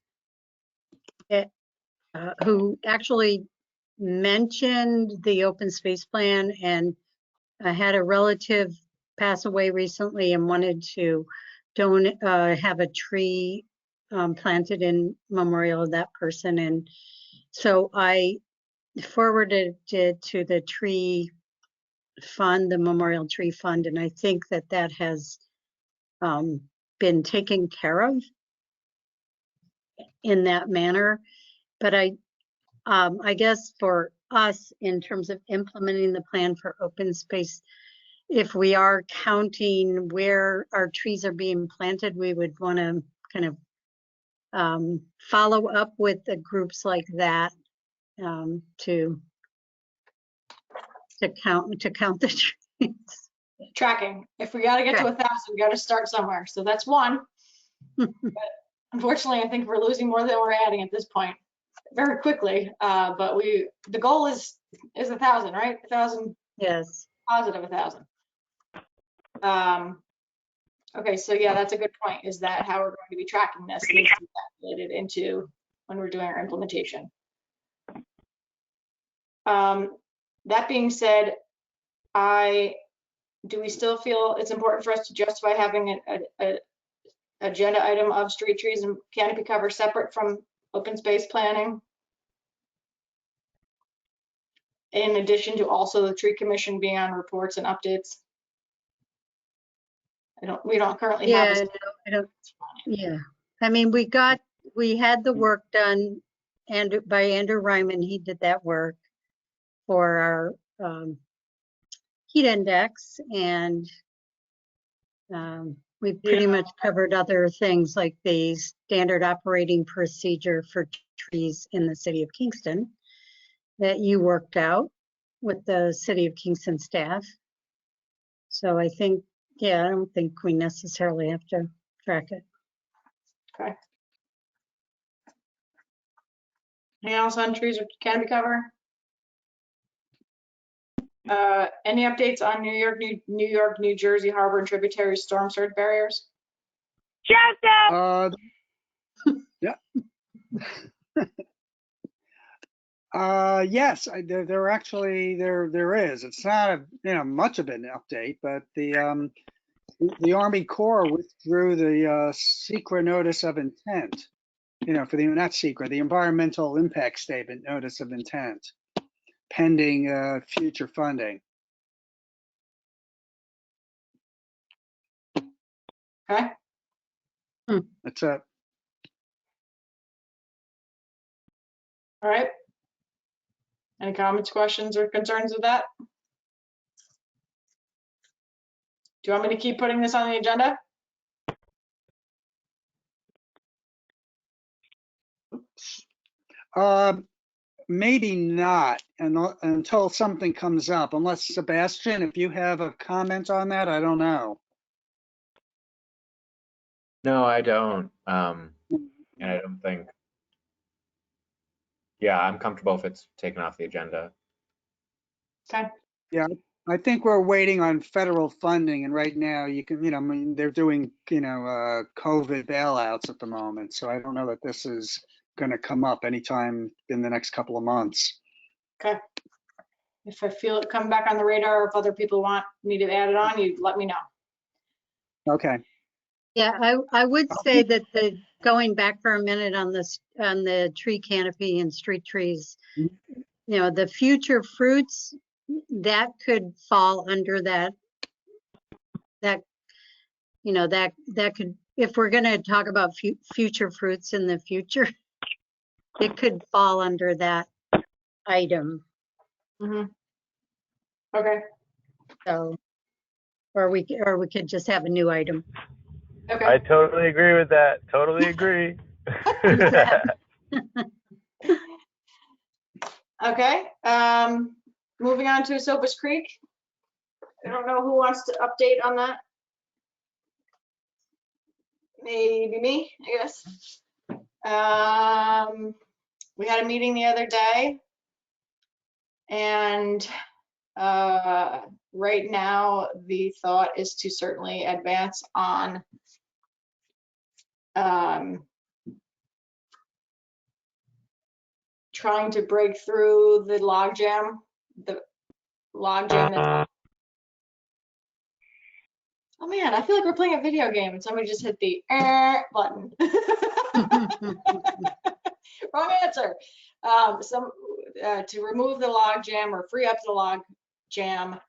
who actually mentioned the open space plan, and had a relative pass away recently and wanted to have a tree planted in memorial of that person. And so I forwarded it to the tree fund, the Memorial Tree Fund, and I think that has been taken care of in that manner. But I guess for us, in terms of implementing the plan for open space, if we are counting where our trees are being planted, we would want to kind of follow up with the groups like that to count the trees. Tracking. If we got to get to 1,000, we got to start somewhere. So that's one. But unfortunately, I think we're losing more than we're adding at this point, very quickly. But the goal is 1,000, right? 1,000. Yes. Positive 1,000. Okay, so yeah, that's a good point. Is that how we're going to be tracking this? Needs to be calculated into when we're doing our implementation. That being said, do we still feel it's important for us to justify having an agenda item of street trees and canopy cover separate from open space planning, in addition to also the tree commission being on reports and updates? We don't currently have. Yeah, I mean, we had the work done by Andrew Ryman. He did that work for our heat index, and we've pretty much covered other things like the standard operating procedure for trees in the city of Kingston that you worked out with the city of Kingston staff. So I think, yeah, I don't think we necessarily have to track it. Okay. Anything else on trees or canopy cover? Any updates on New York, New Jersey harbor and tributary storm surge barriers? Yeah. Yes, there actually is. It's not much of an update, but the Army Corps withdrew the secret notice of intent. For the environmental impact statement notice of intent, pending future funding. Okay, That's it. all right. Any comments, questions, or concerns with that? Do you want me to keep putting this on the agenda? Maybe not until something comes up, unless Sebastian, if you have a comment on that, I don't know. No, I don't. And I don't think. Yeah, I'm comfortable if it's taken off the agenda. Okay. Yeah, I think we're waiting on federal funding, and right now you can, I mean, they're doing, COVID bailouts at the moment, so I don't know that this is going to come up anytime in the next couple of months. Okay. If I feel it come back on the radar, or if other people want me to add it on, you let me know. Okay. Yeah, I would say that going back for a minute on this, on the tree canopy and street trees, the future fruits, that could fall under that could, if we're going to talk about future fruits in the future, it could fall under that item. Okay. So, or we could just have a new item. Okay. I totally agree with that. Totally agree. Okay. Moving on to Esopus Creek. I don't know who wants to update on that. Maybe me, I guess. We had a meeting the other day, and right now the thought is to certainly advance on trying to break through the logjam. The logjam that's, oh man, I feel like we're playing a video game and somebody just hit the button. Wrong answer. To remove the log jam or free up the log jam.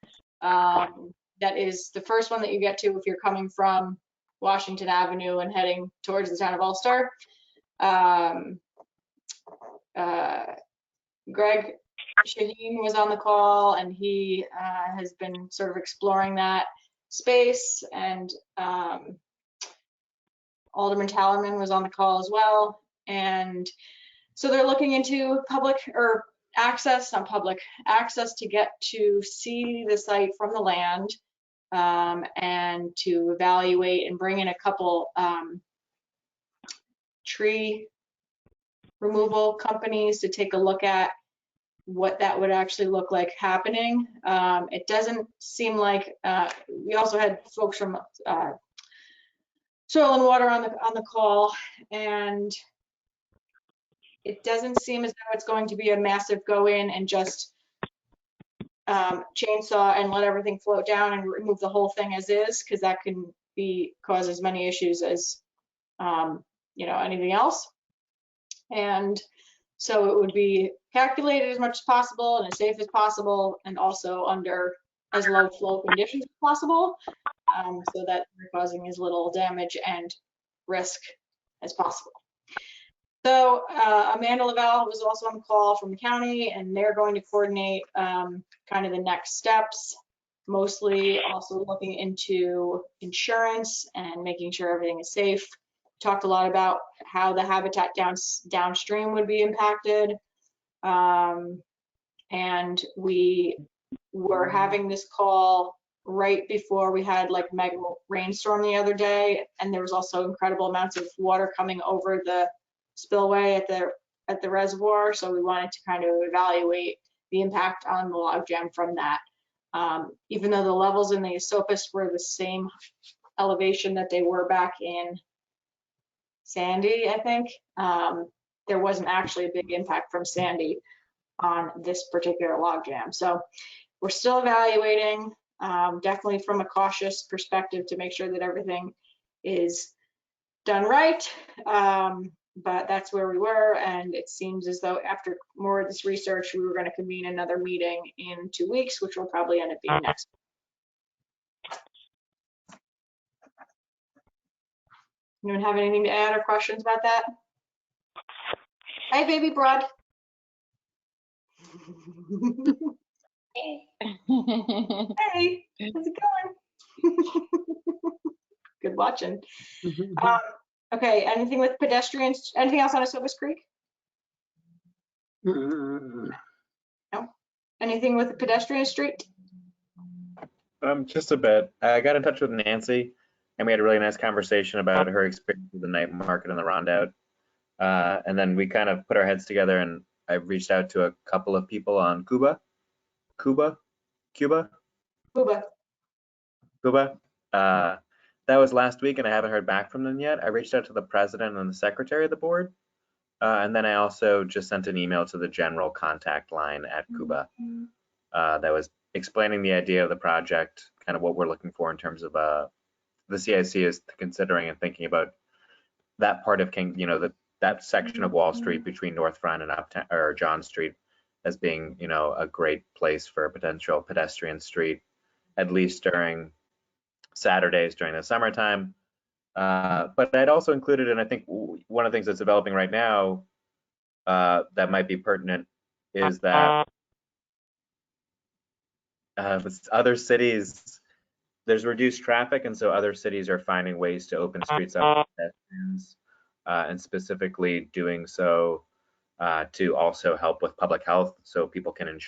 That is the first one that you get to if you're coming from Washington Avenue and heading towards the town of Ulster. Greg Shaheen was on the call, and he has been sort of exploring that space, and Alderman Tallerman was on the call as well. And so they're looking into public or access, not public, access to get to see the site from the land, and to evaluate and bring in a couple tree removal companies to take a look at what that would actually look like happening. It doesn't seem like, we also had folks from Soil and Water on the call, and it doesn't seem as though it's going to be a massive go in and just chainsaw and let everything float down and remove the whole thing as is, because that can cause as many issues as anything else. And so it would be calculated as much as possible and as safe as possible, and also under as low flow conditions as possible, so that we're causing as little damage and risk as possible. So Amanda Lavelle was also on the call from the county, and they're going to coordinate kind of the next steps, mostly also looking into insurance and making sure everything is safe. Talked a lot about how the habitat downstream would be impacted. And we were having this call right before we had like mega rainstorm the other day, and there was also incredible amounts of water coming over the spillway at the reservoir. So we wanted to kind of evaluate the impact on the logjam from that. Even though the levels in the Esopus were the same elevation that they were back in Sandy, I think, there wasn't actually a big impact from Sandy on this particular logjam. So we're still evaluating, definitely from a cautious perspective to make sure that everything is done right. But that's where we were, and it seems as though after more of this research, we were going to convene another meeting in 2 weeks, which will probably end up being next. Anyone have anything to add or questions about that? Hi, baby broad. Hey. Hey, how's it going? Good watching. Okay, anything with pedestrians? Anything else on Esopus Creek? No. Anything with the pedestrian street? Just a bit. I got in touch with Nancy, and we had a really nice conversation about her experience with the night market and the Rondout. And then we kind of put our heads together, and I reached out to a couple of people on Cuba. That was last week, and I haven't heard back from them yet. I reached out to the president and the secretary of the board. And then I also just sent an email to the general contact line at Cuba that was explaining the idea of the project, kind of what we're looking for in terms of the CIC is considering and thinking about that part of King, that section of Wall Street between North Front and Uptown or John Street as being, a great place for a potential pedestrian street, at least during Saturdays during the summertime. But I'd also included, and I think one of the things that's developing right now that might be pertinent is that with other cities, there's reduced traffic, and so other cities are finding ways to open streets up to pedestrians, and specifically doing so to also help with public health, so people can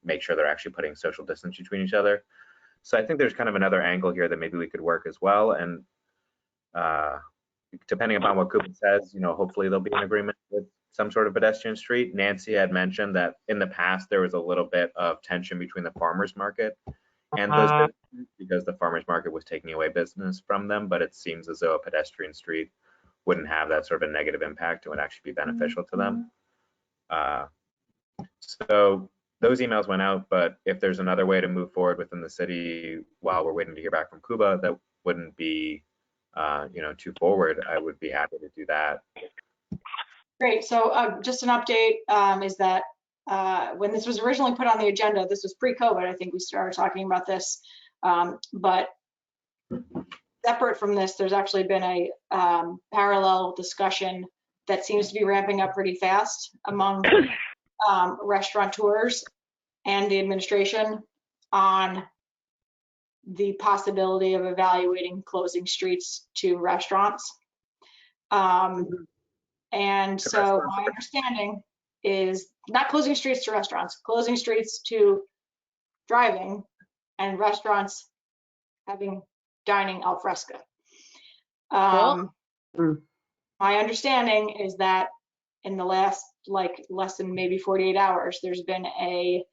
make sure they're actually putting social distance between each other. So I think there's kind of another angle here that maybe we could work as well, and depending upon what Cooper says, hopefully there'll be an agreement with some sort of pedestrian street. Nancy had mentioned that in the past there was a little bit of tension between the farmers market and those businesses because the farmers market was taking away business from them, but it seems as though a pedestrian street wouldn't have that sort of a negative impact and would actually be beneficial to them. So those emails went out, but if there's another way to move forward within the city while we're waiting to hear back from Cuba, that wouldn't be too forward, I would be happy to do that. Great. So just an update is that when this was originally put on the agenda, this was pre-COVID, I think we started talking about this, but separate from this, there's actually been a parallel discussion that seems to be ramping up pretty fast among restaurateurs and the administration on the possibility of evaluating closing streets to restaurants. And so my understanding is not closing streets to restaurants, closing streets to driving and restaurants having dining al fresco. My understanding is that in the last less than maybe 48 hours, there's been a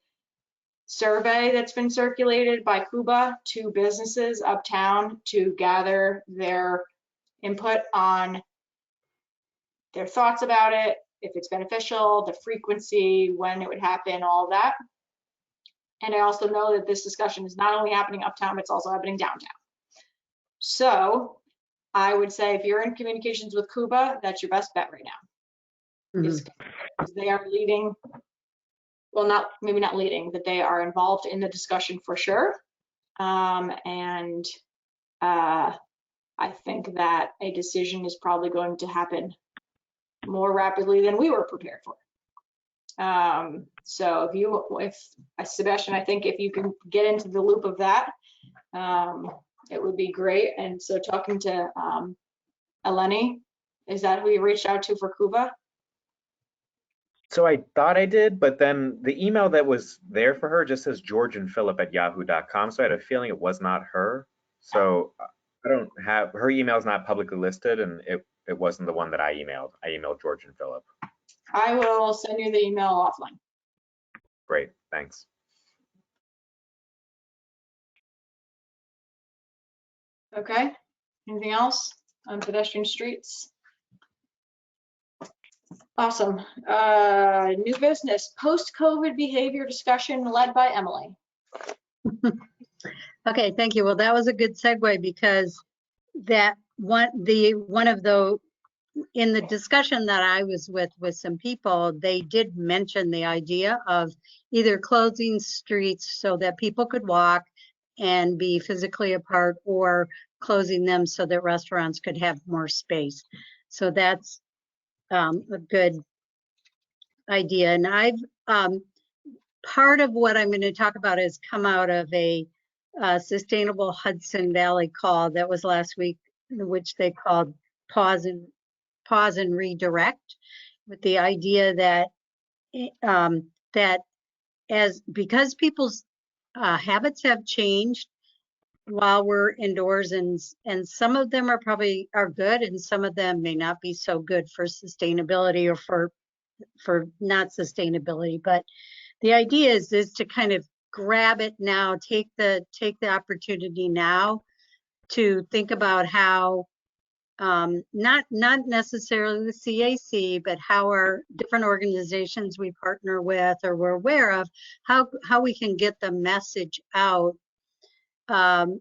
survey that's been circulated by Cuba to businesses uptown to gather their input on their thoughts about it, if it's beneficial, the frequency, when it would happen, all of that. And I also know that this discussion is not only happening uptown, but it's also happening downtown. So I would say if you're in communications with Cuba, that's your best bet right now. Because they are leading, well, maybe not leading, but they are involved in the discussion for sure. And I think that a decision is probably going to happen more rapidly than we were prepared for. So if Sebastian, I think if you can get into the loop of that, it would be great. And so talking to Eleni, is that who you reached out to for Cuba? So I thought I did, but then the email that was there for her just says georgeandphilip@yahoo.com. So I had a feeling it was not her. So I don't have, her email is not publicly listed, and it wasn't the one that I emailed. I emailed George and Philip. I will send you the email offline. Great, thanks. Okay, anything else on pedestrian streets? Awesome. New business, post-COVID behavior discussion led by Emily. Okay, thank you. Well, that was a good segue because that in the discussion that I was with some people, they did mention the idea of either closing streets so that people could walk and be physically apart, or closing them so that restaurants could have more space. So that's a good idea. And I've part of what I'm going to talk about has come out of a Sustainable Hudson Valley call that was last week, which they called Pause and Redirect, with the idea that because people's habits have changed while we're indoors, and some of them are good, and some of them may not be so good for sustainability, or for not sustainability. But the idea is to kind of grab it now, take the opportunity now to think about how not necessarily the CAC, but how our different organizations we partner with or we're aware of, how we can get the message out to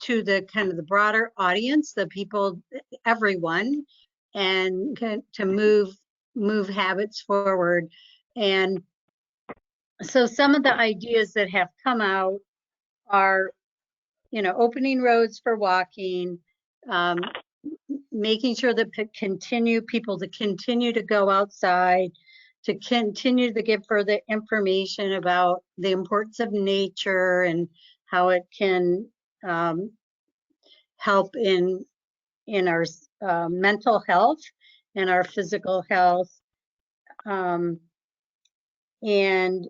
the kind of the broader audience, the people, everyone, and to move habits forward. And so some of the ideas that have come out are, opening roads for walking, making sure that people to continue to go outside, to continue to give further information about the importance of nature and how it can help in our mental health and our physical health, and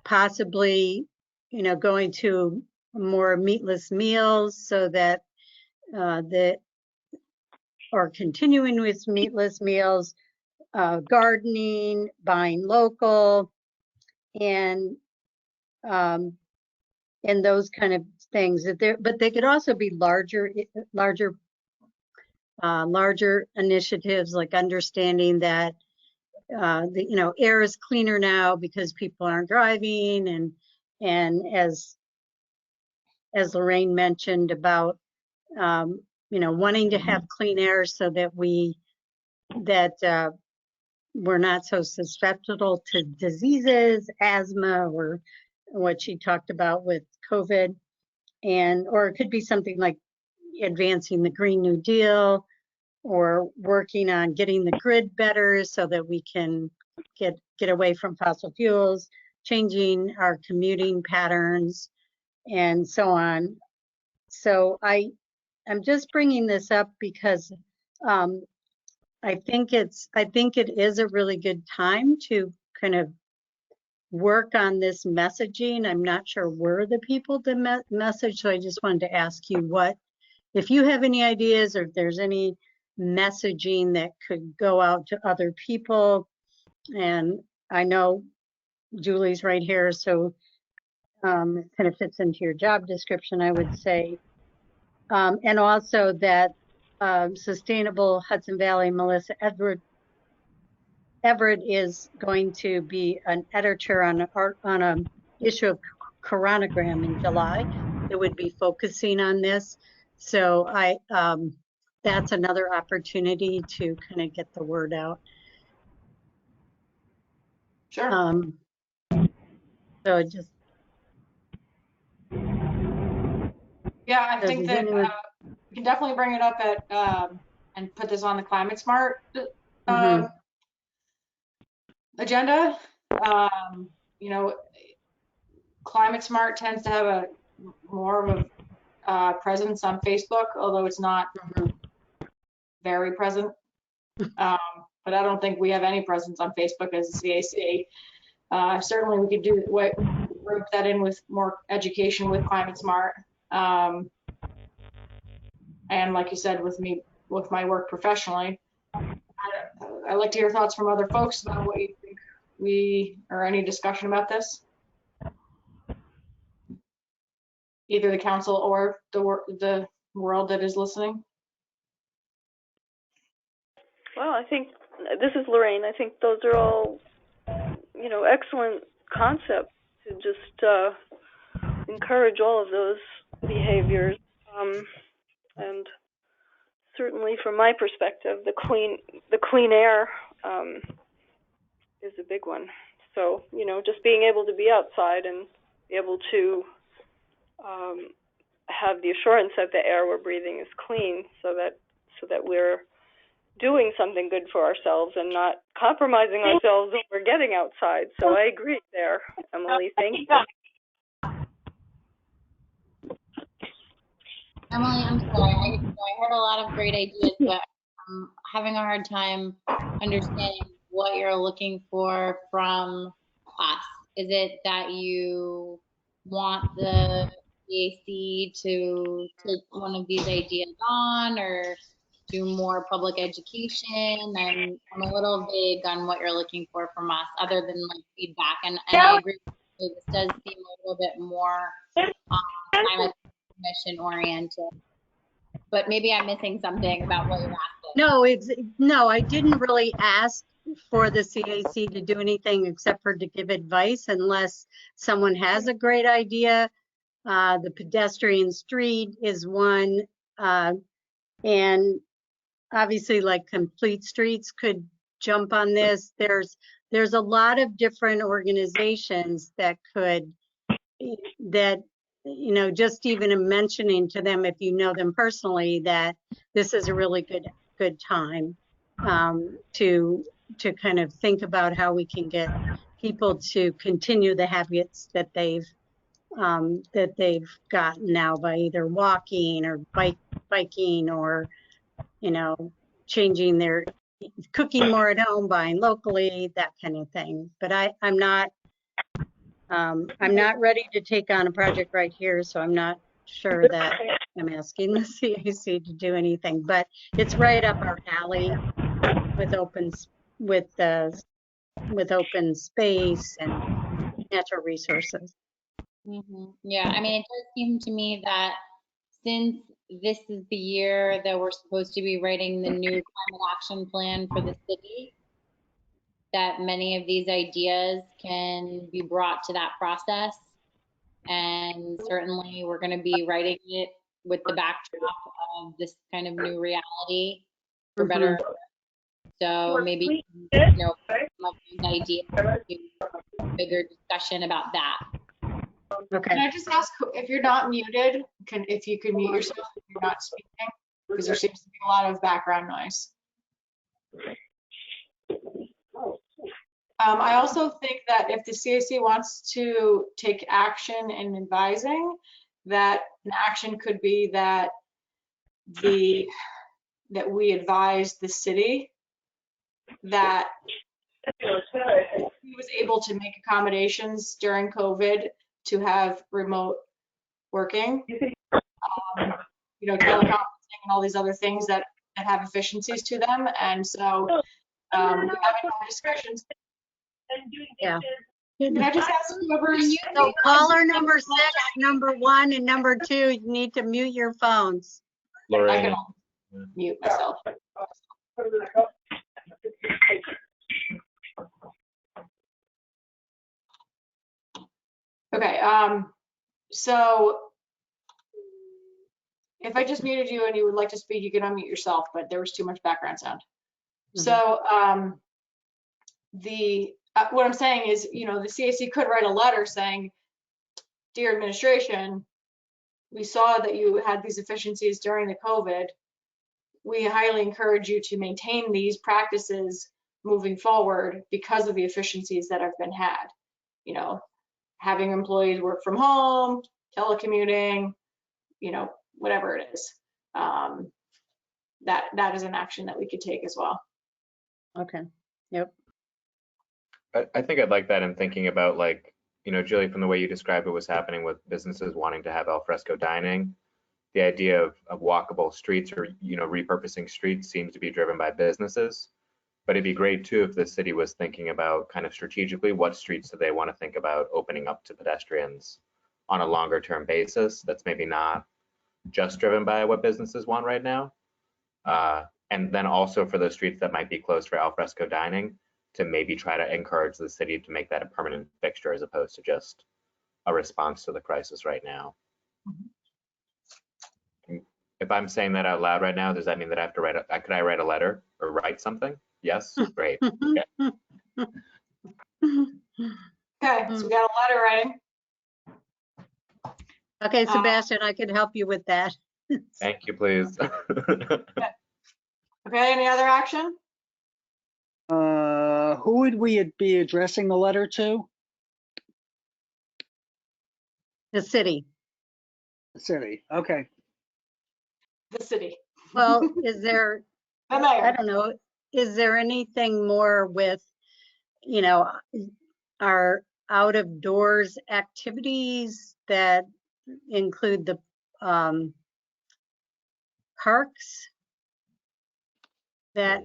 possibly, going to more meatless meals, so that or continuing with meatless meals, gardening, buying local, and those kind of things. But they could also be larger initiatives, like understanding that the air is cleaner now because people aren't driving, and as Lorraine mentioned about wanting to have clean air so that we're not so susceptible to diseases, asthma, or what she talked about with COVID, or it could be something like advancing the Green New Deal, or working on getting the grid better so that we can get away from fossil fuels, changing our commuting patterns, and so on. So I'm just bringing this up because I think it is a really good time to kind of work on this messaging. I'm not sure where the people to message, so I just wanted to ask you if you have any ideas, or if there's any messaging that could go out to other people. And I know Julie's right here, so it kind of fits into your job description, I would say. And also that Sustainable Hudson Valley, Melissa Everett is going to be an editor on an issue of Coronagram in July that would be focusing on this. So that's another opportunity to kind of get the word out. Sure. So just. Yeah, I think that we can definitely bring it up at and put this on the Climate Smart agenda. Climate Smart tends to have more of a presence on Facebook, although it's not very present. But I don't think we have any presence on Facebook as a CAC. Certainly we could group that in with more education with Climate Smart. And like you said, with my work professionally, I'd like to hear thoughts from other folks about what you think or any discussion about this. Either the council or the world that is listening. Well, I think this is Lorraine. I think those are all, excellent concepts to just encourage all of those behaviors. And certainly, from my perspective, the clean air is a big one. So, just being able to be outside and be able to have the assurance that the air we're breathing is clean, so that we're doing something good for ourselves and not compromising ourselves when we're getting outside. So I agree there, Emily. Thank you. Emily, I'm sorry. I heard a lot of great ideas, but I'm having a hard time understanding what you're looking for from us. Is it that you want the CAC to take one of these ideas on, or do more public education? I'm a little vague on what you're looking for from us, other than like feedback. And I agree with you, this does seem a little bit more climate mission oriented. But maybe I'm missing something about what you're asking. No, I didn't really ask for the CAC to do anything except for to give advice, unless someone has a great idea. The pedestrian street is one, and obviously like Complete Streets could jump on this. There's a lot of different organizations that could, you know, just even mentioning to them, if you know them personally, that this is a really good time to kind of think about how we can get people to continue the habits that they've gotten now by either walking or biking, or, you know, changing their cooking more at home, buying locally, that kind of thing. But I'm not ready to take on a project right here, so I'm not sure that I'm asking the CAC to do anything, but it's right up our alley with open space and natural resources. Yeah, I mean, it does seem to me that since this is the year that we're supposed to be writing the new climate action plan for the city, that many of these ideas can be brought to that process. And certainly we're going to be writing it with the backdrop of this kind of new reality, for better. So maybe, you know, some of these ideas, bigger discussion about that. Okay. Can I just ask, if you're not muted, if you could mute yourself if you're not speaking, because there seems to be a lot of background noise. I also think that if the CAC wants to take action in advising, that an action could be that we advise the city that he was able to make accommodations during COVID to have remote working, you know, teleconferencing and all these other things that have efficiencies to them. And so we're having discussions. Yeah. Can I just ask whoever's... So caller number 6, number 1, and number 2, you need to mute your phones. I can mute myself. Okay, so if I just muted you and you would like to speak, you can unmute yourself, but there was too much background sound. So what I'm saying is, you know, the CAC could write a letter saying, dear administration, we saw that you had these efficiencies during the COVID. We highly encourage you to maintain these practices moving forward because of the efficiencies that have been had. You know, having employees work from home, telecommuting, you know, whatever it is. That is an action that we could take as well. Okay. Yep. I think I'd like that in thinking about, like, you know, Julie, from the way you described what was happening with businesses wanting to have al fresco dining, the idea of walkable streets, or, you know, repurposing streets seems to be driven by businesses. But it'd be great too if the city was thinking about kind of strategically what streets do they want to think about opening up to pedestrians on a longer term basis that's maybe not just driven by what businesses want right now. And then also for those streets that might be closed for al fresco dining, to maybe try to encourage the city to make that a permanent fixture as opposed to just a response to the crisis right now. If I'm saying that out loud right now, does that mean that I have to could I write a letter or write something? Yes, great. Okay. Okay, so we got a letter writing. Okay, Sebastian, I could help you with that. Thank you, please. Okay, any other action? Who would we be addressing the letter to? The city. The city. Okay. The city. Well, is there, The I mayor. don't know, is there anything more with, you know, our out of doors activities that include the parks? That,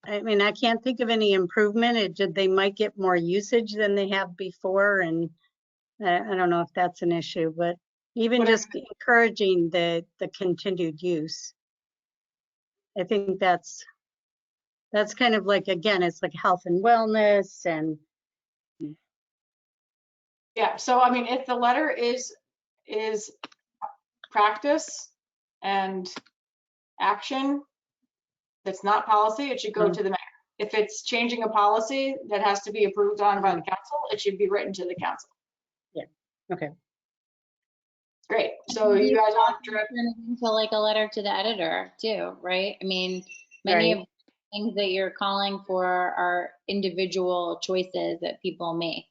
I mean, I can't think of any improvement. They might get more usage than they have before, and I don't know if that's an issue, but even What just encouraging the continued use. I think that's kind of like, again, it's like health and wellness and. Yeah, so I mean, if the letter is practice and action, that's not policy, it should go to the mayor. If it's changing a policy that has to be approved on by the council, it should be written to the council. Yeah, okay. Great, so you guys want to direct? Turn it into like a letter to the editor too, right? I mean, many Right. of the things that you're calling for are individual choices that people make,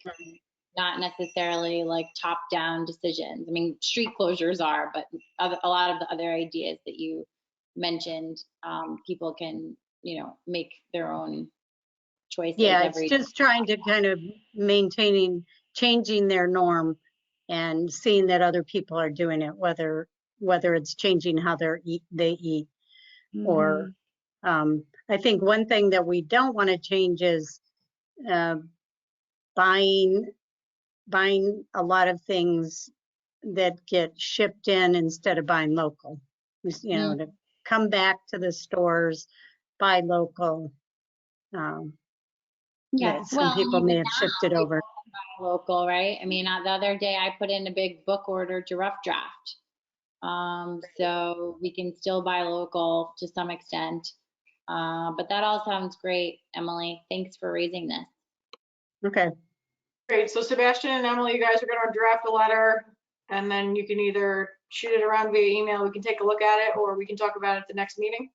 not necessarily like top-down decisions. I mean, street closures are, but a lot of the other ideas that you mentioned, people can, you know, make their own choices. Yeah, it's just trying to kind of changing their norm and seeing that other people are doing it, whether it's changing how they eat, or I think one thing that we don't want to change is buying a lot of things that get shipped in instead of buying local. You know, to come back to the stores, buy local. Yeah, Some well, people may have now shifted over. local, right? I mean, the other day I put in a big book order to Rough Draft. So we can still buy local to some extent. But that all sounds great, Emily. Thanks for raising this. Okay. Great, so Sebastian and Emily, you guys are gonna draft a letter, and then you can either shoot it around via email, we can take a look at it, or we can talk about it at the next meeting.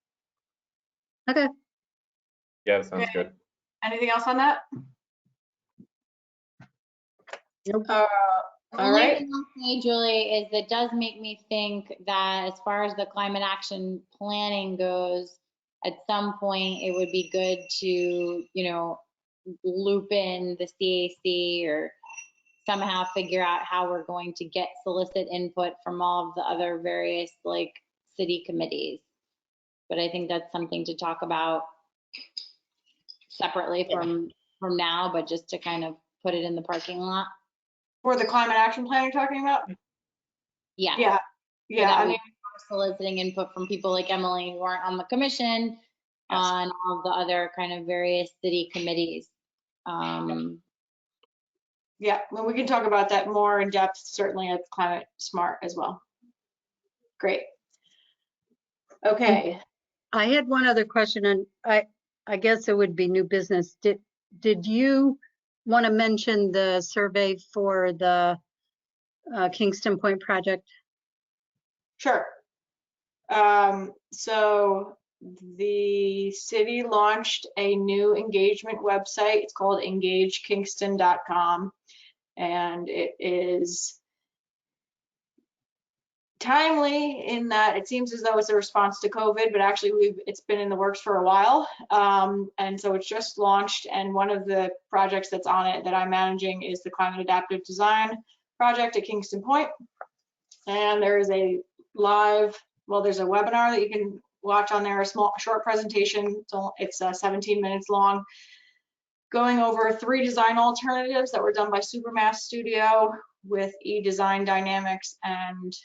Okay. Yeah, sounds good. Anything else on that? Nope. All Only right. thing I'll say, Julie, is it does make me think that as far as the climate action planning goes, at some point it would be good to, you know, loop in the CAC or somehow figure out how we're going to solicit input from all of the other various like city committees. But I think that's something to talk about separately from now, but just to kind of put it in the parking lot. For the climate action plan you're talking about? Yeah. Yeah, I mean, soliciting input from people like Emily who aren't on the commission, on all the other kind of various city committees. yeah, well, we can talk about that more in depth, certainly at Climate Smart as well. Great. Okay. I had one other question, and I guess it would be new business. Did you want to mention the survey for the Kingston Point project? Sure. So the city launched a new engagement website. It's called engagekingston.com, and it is timely in that it seems as though it's a response to COVID, but actually it's been in the works for a while. And so it's just launched, and one of the projects that's on it that I'm managing is the Climate Adaptive Design project at Kingston Point. And there is there's a webinar that you can watch on there, a short presentation. So it's 17 minutes long, going over 3 design alternatives that were done by Supermass Studio with eDesign Dynamics and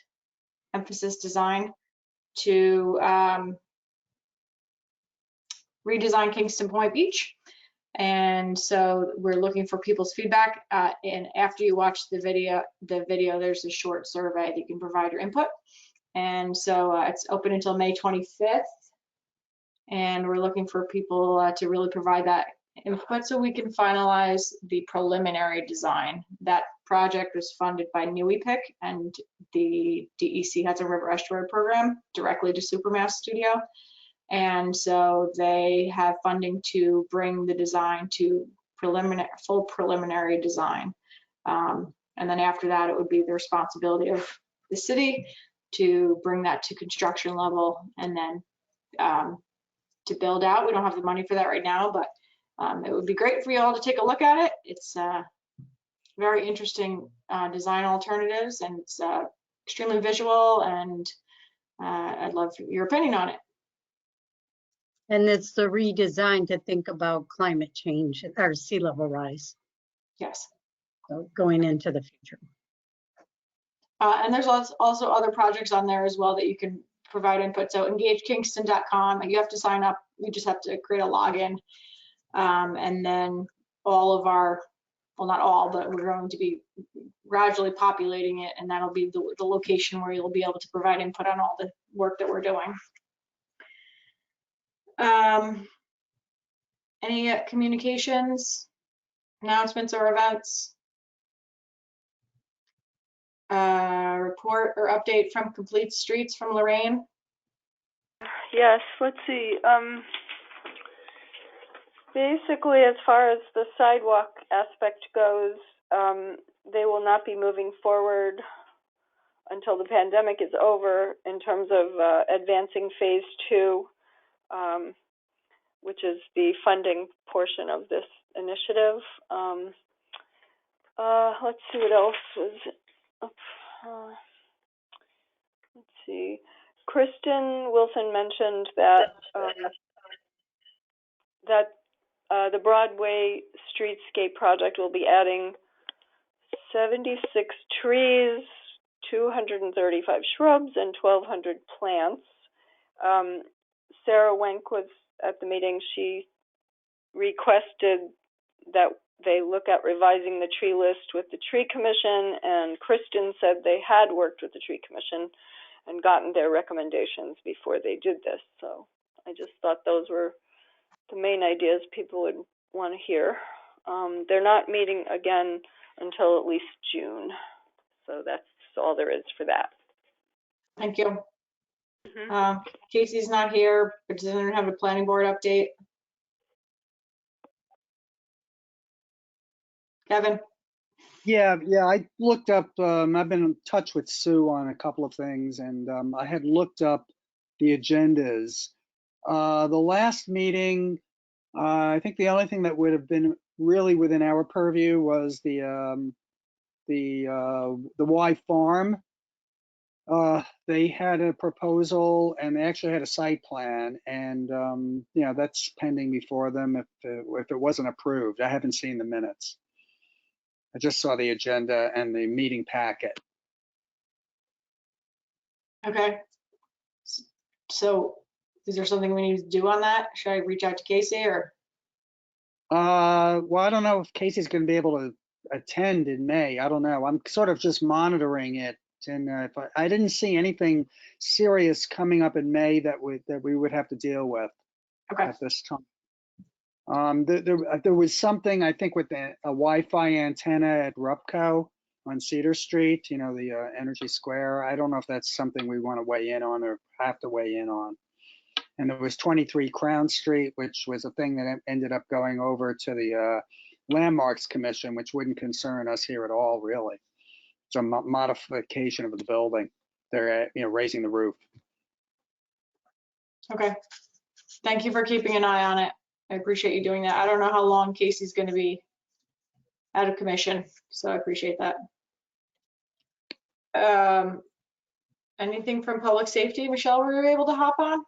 Emphasis Design to redesign Kingston Point Beach. And so we're looking for people's feedback. And after you watch the video, there's a short survey that you can provide your input. And so it's open until May 25th. And we're looking for people to really provide that input so we can finalize the preliminary design that project was funded by NUIPIC, and the DEC has a river estuary program directly to Supermass Studio. And so they have funding to bring the design to full preliminary design. And then after that, it would be the responsibility of the city to bring that to construction level, and then to build out. We don't have the money for that right now, but it would be great for you all to take a look at it. It's very interesting design alternatives, and it's extremely visual, and I'd love your opinion on it. And it's the redesign to think about climate change or sea level rise. Yes. So going into the future. And there's also other projects on there as well that you can provide input. So engagekingston.com, you have to sign up. You just have to create a login. And then all of our, well, not all, but we're going to be gradually populating it, and that'll be the location where you'll be able to provide input on all the work that we're doing. Any communications, announcements, or events? Report or update from Complete Streets from Lorraine? Yes, let's see. Basically, as far as the sidewalk aspect goes, they will not be moving forward until the pandemic is over in terms of advancing phase 2, which is the funding portion of this initiative. Let's see what else was up. Let's see. Kristen Wilson mentioned that the Broadway Streetscape Project will be adding 76 trees, 235 shrubs, and 1,200 plants. Sarah Wenk was at the meeting. She requested that they look at revising the tree list with the Tree Commission, and Kristen said they had worked with the Tree Commission and gotten their recommendations before they did this. So I just thought those were the main ideas people would want to hear. They're not meeting again until at least June. So that's all there is for that. Thank you. Casey's not here, but does anyone have a planning board update? Kevin? Yeah, I looked up, I've been in touch with Sue on a couple of things, and I had looked up the agendas. The last meeting, I think the only thing that would have been really within our purview was the Y Farm. They had a proposal, and they actually had a site plan, and you know, that's pending before them if it wasn't approved. I haven't seen the minutes. I just saw the agenda and the meeting packet. Okay. So is there something we need to do on that? Should I reach out to Casey, or? Well, I don't know if Casey's going to be able to attend in May. I don't know. I'm sort of just monitoring it, and if I didn't see anything serious coming up in May that we would have to deal with at this time. There was something, I think, with a Wi-Fi antenna at Rupco on Cedar Street, you know, the Energy Square. I don't know if that's something we want to weigh in on or have to weigh in on. And there was 23 Crown Street, which was a thing that ended up going over to the Landmarks Commission, which wouldn't concern us here at all, really. It's a modification of the building. They're, you know, raising the roof. Okay. Thank you for keeping an eye on it. I appreciate you doing that. I don't know how long Casey's going to be out of commission, so I appreciate that. Anything from public safety? Michelle, were you able to hop on?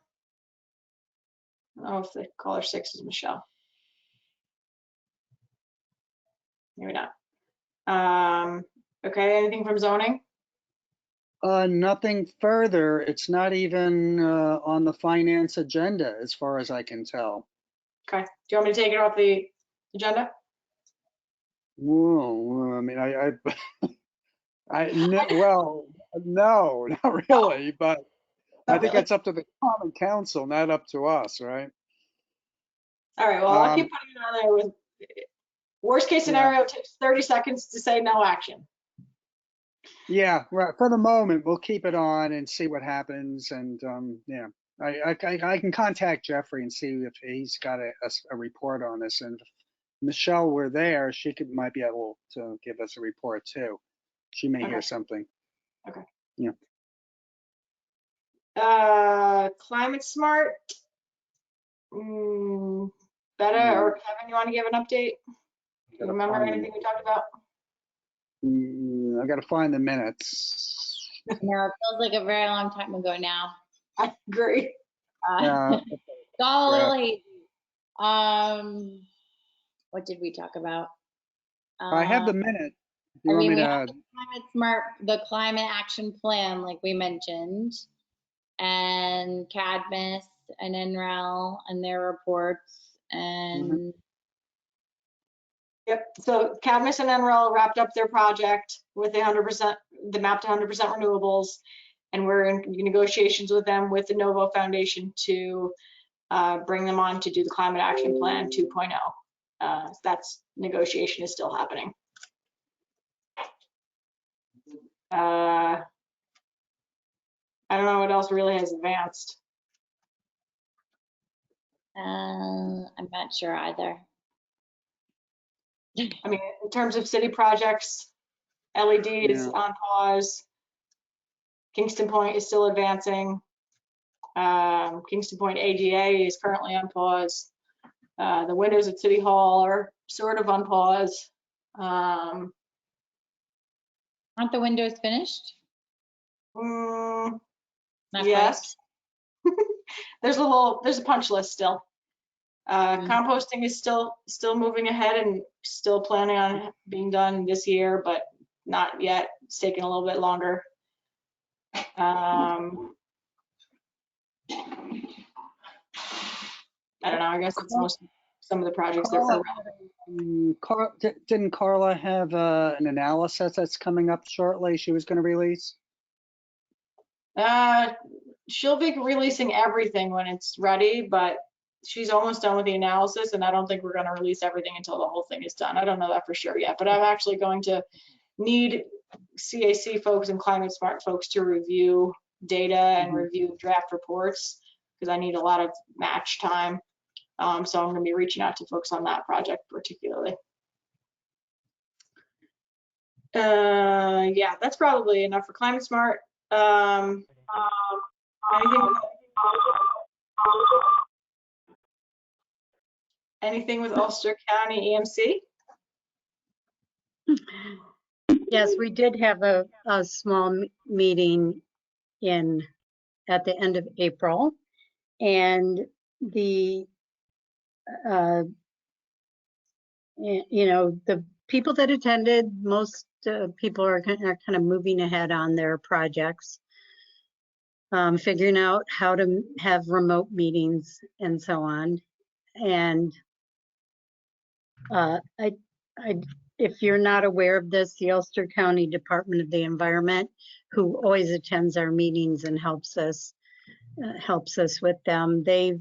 I don't know if the caller 6 is Michelle. Maybe not. Okay, anything from zoning? Nothing further. It's not even on the finance agenda, as far as I can tell. Okay. Do you want me to take it off the agenda? Whoa, I mean, well, no, not really, but I think that's up to the common council, not up to us, right? All right, well, I'll keep putting it on there Worst case scenario, it takes 30 seconds to say no action. Yeah, right. For the moment, we'll keep it on and see what happens. And yeah, I can contact Jeffrey and see if he's got a report on this. And if Michelle were there, she might be able to give us a report too. She may hear something. Okay. Yeah. Climate smart. Betta or Kevin, you want to give an update? You remember anything we talked about? I got to find the minutes. No, it feels like a very long time ago now. I agree. It's all a little hazy. What did we talk about? I have the minute. I mean, we have the climate smart, the climate action plan, like we mentioned, and Cadmus and NREL and their reports, and Yep. So Cadmus and NREL wrapped up their project with the 100%, the map to 100% renewables, and we're in negotiations with them with the Novo Foundation to bring them on to do the climate action plan 2.0. That's negotiation is still happening. I don't know what else really has advanced. I'm not sure either. I mean, in terms of city projects, LED is on pause. Kingston Point is still advancing. Kingston Point ADA is currently on pause. The windows at City Hall are sort of on pause. Aren't the windows finished? Not Yes. There's a punch list still. Composting is still moving ahead and still planning on being done this year, but not yet. It's taking a little bit longer. I don't know. I guess it's some of the projects that are around. Didn't Carla have an analysis that's coming up shortly she was going to release? She'll be releasing everything when it's ready, but she's almost done with the analysis, and I don't think we're going to release everything until the whole thing is done. I don't know that for sure yet, but I'm actually going to need CAC folks and climate smart folks to review data and review draft reports, because I need a lot of match time. So I'm going to be reaching out to folks on that project particularly. Yeah, that's probably enough for climate smart. Anything with Ulster County EMC? Yes, we did have a small meeting at the end of April, and the the people that attended, most people are kind of moving ahead on their projects, figuring out how to have remote meetings and so on. And if you're not aware of this, the Ulster County Department of the Environment, who always attends our meetings and helps us with them, they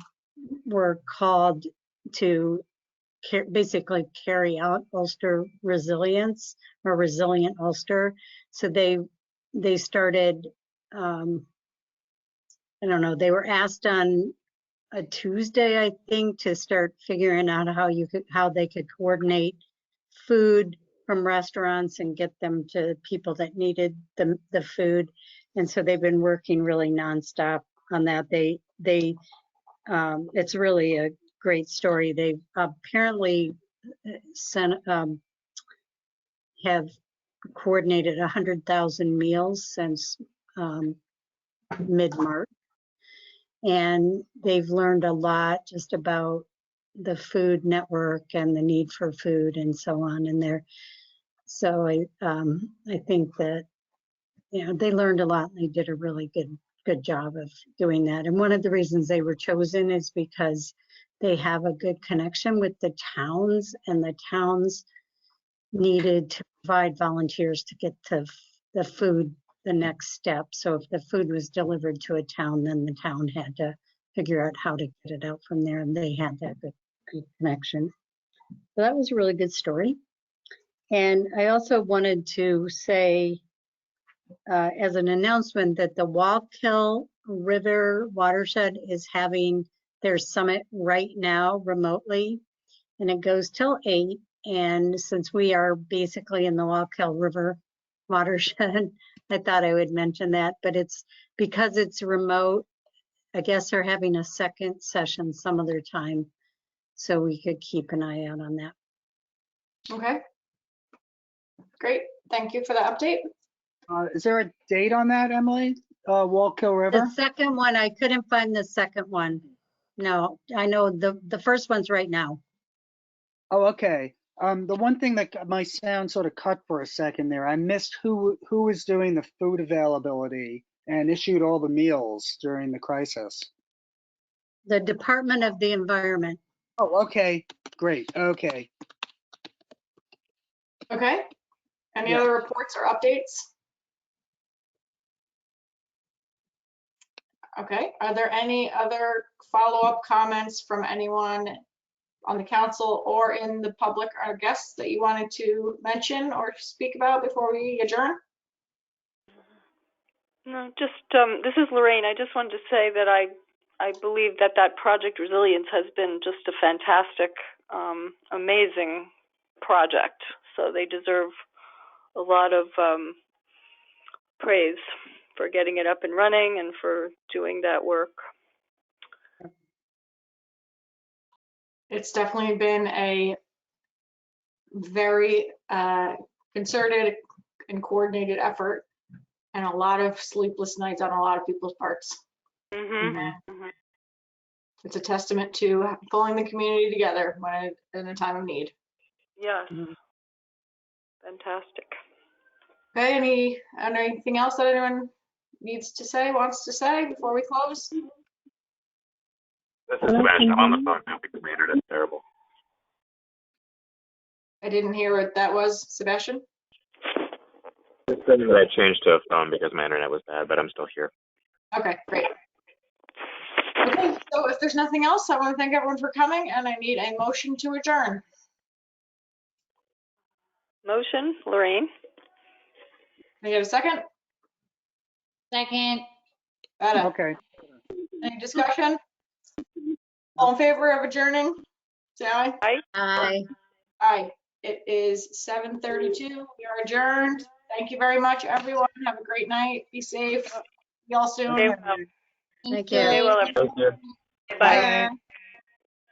were called to basically carry out Ulster resilience, or resilient Ulster. So they started, I don't know, they were asked on a Tuesday, I think, to start figuring out how they could coordinate food from restaurants and get them to people that needed the food. And so they've been working really nonstop on that. It's really a great story. They've apparently have coordinated 100,000 meals since mid-March. And they've learned a lot just about the food network and the need for food and so on. And so I think that, they learned a lot, and they did a really good job of doing that. And one of the reasons they were chosen is because they have a good connection with the towns, and the towns needed to provide volunteers to get to the food the next step. So if the food was delivered to a town, then the town had to figure out how to get it out from there, and they had that good connection. So that was a really good story. And I also wanted to say, as an announcement, that the Wallkill River Watershed is having their summit right now remotely, and it goes till 8. And since we are basically in the Wallkill River watershed, I thought I would mention that, but it's because it's remote. I guess they're having a second session some other time, so we could keep an eye out on that. Okay. Great. Thank you for the update. Is there a date on that, Emily? Wallkill River? The second one, I couldn't find the second one. No, I know the first one's right now. Oh, okay. The one thing that my sound sort of cut for a second there, I missed who was doing the food availability and issued all the meals during the crisis. The Department of the Environment. Oh, okay, great, okay. Okay. Any Yeah. other reports or updates? Okay. Are there any other follow-up comments from anyone on the council or in the public or guests that you wanted to mention or speak about before we adjourn? No, just this is Lorraine. I just wanted to say that I believe that Project Resilience has been just a fantastic, amazing project. So they deserve a lot of praise for getting it up and running and for doing that work. It's definitely been a very concerted and coordinated effort and a lot of sleepless nights on a lot of people's parts. It's a testament to pulling the community together when in a time of need. Yes. Fantastic. Okay, anything else that anyone needs to say, wants to say before we close? This is Sebastian. I'm on the phone now because my internet's terrible. I didn't hear what that was, Sebastian. It said that I changed to a phone because my internet was bad, but I'm still here. Okay, great. Okay, so if there's nothing else, I want to thank everyone for coming, and I need a motion to adjourn. Motion, Lorraine. Can I get a second? Second. Etta. Okay. Any discussion? All in favor of adjourning? Say aye. Aye. Aye. Aye. It is 7:32. We are adjourned. Thank you very much, everyone. Have a great night. Be safe. See y'all soon. Stay well. Thank Stay you. well, everyone. Thank you. Bye. Bye.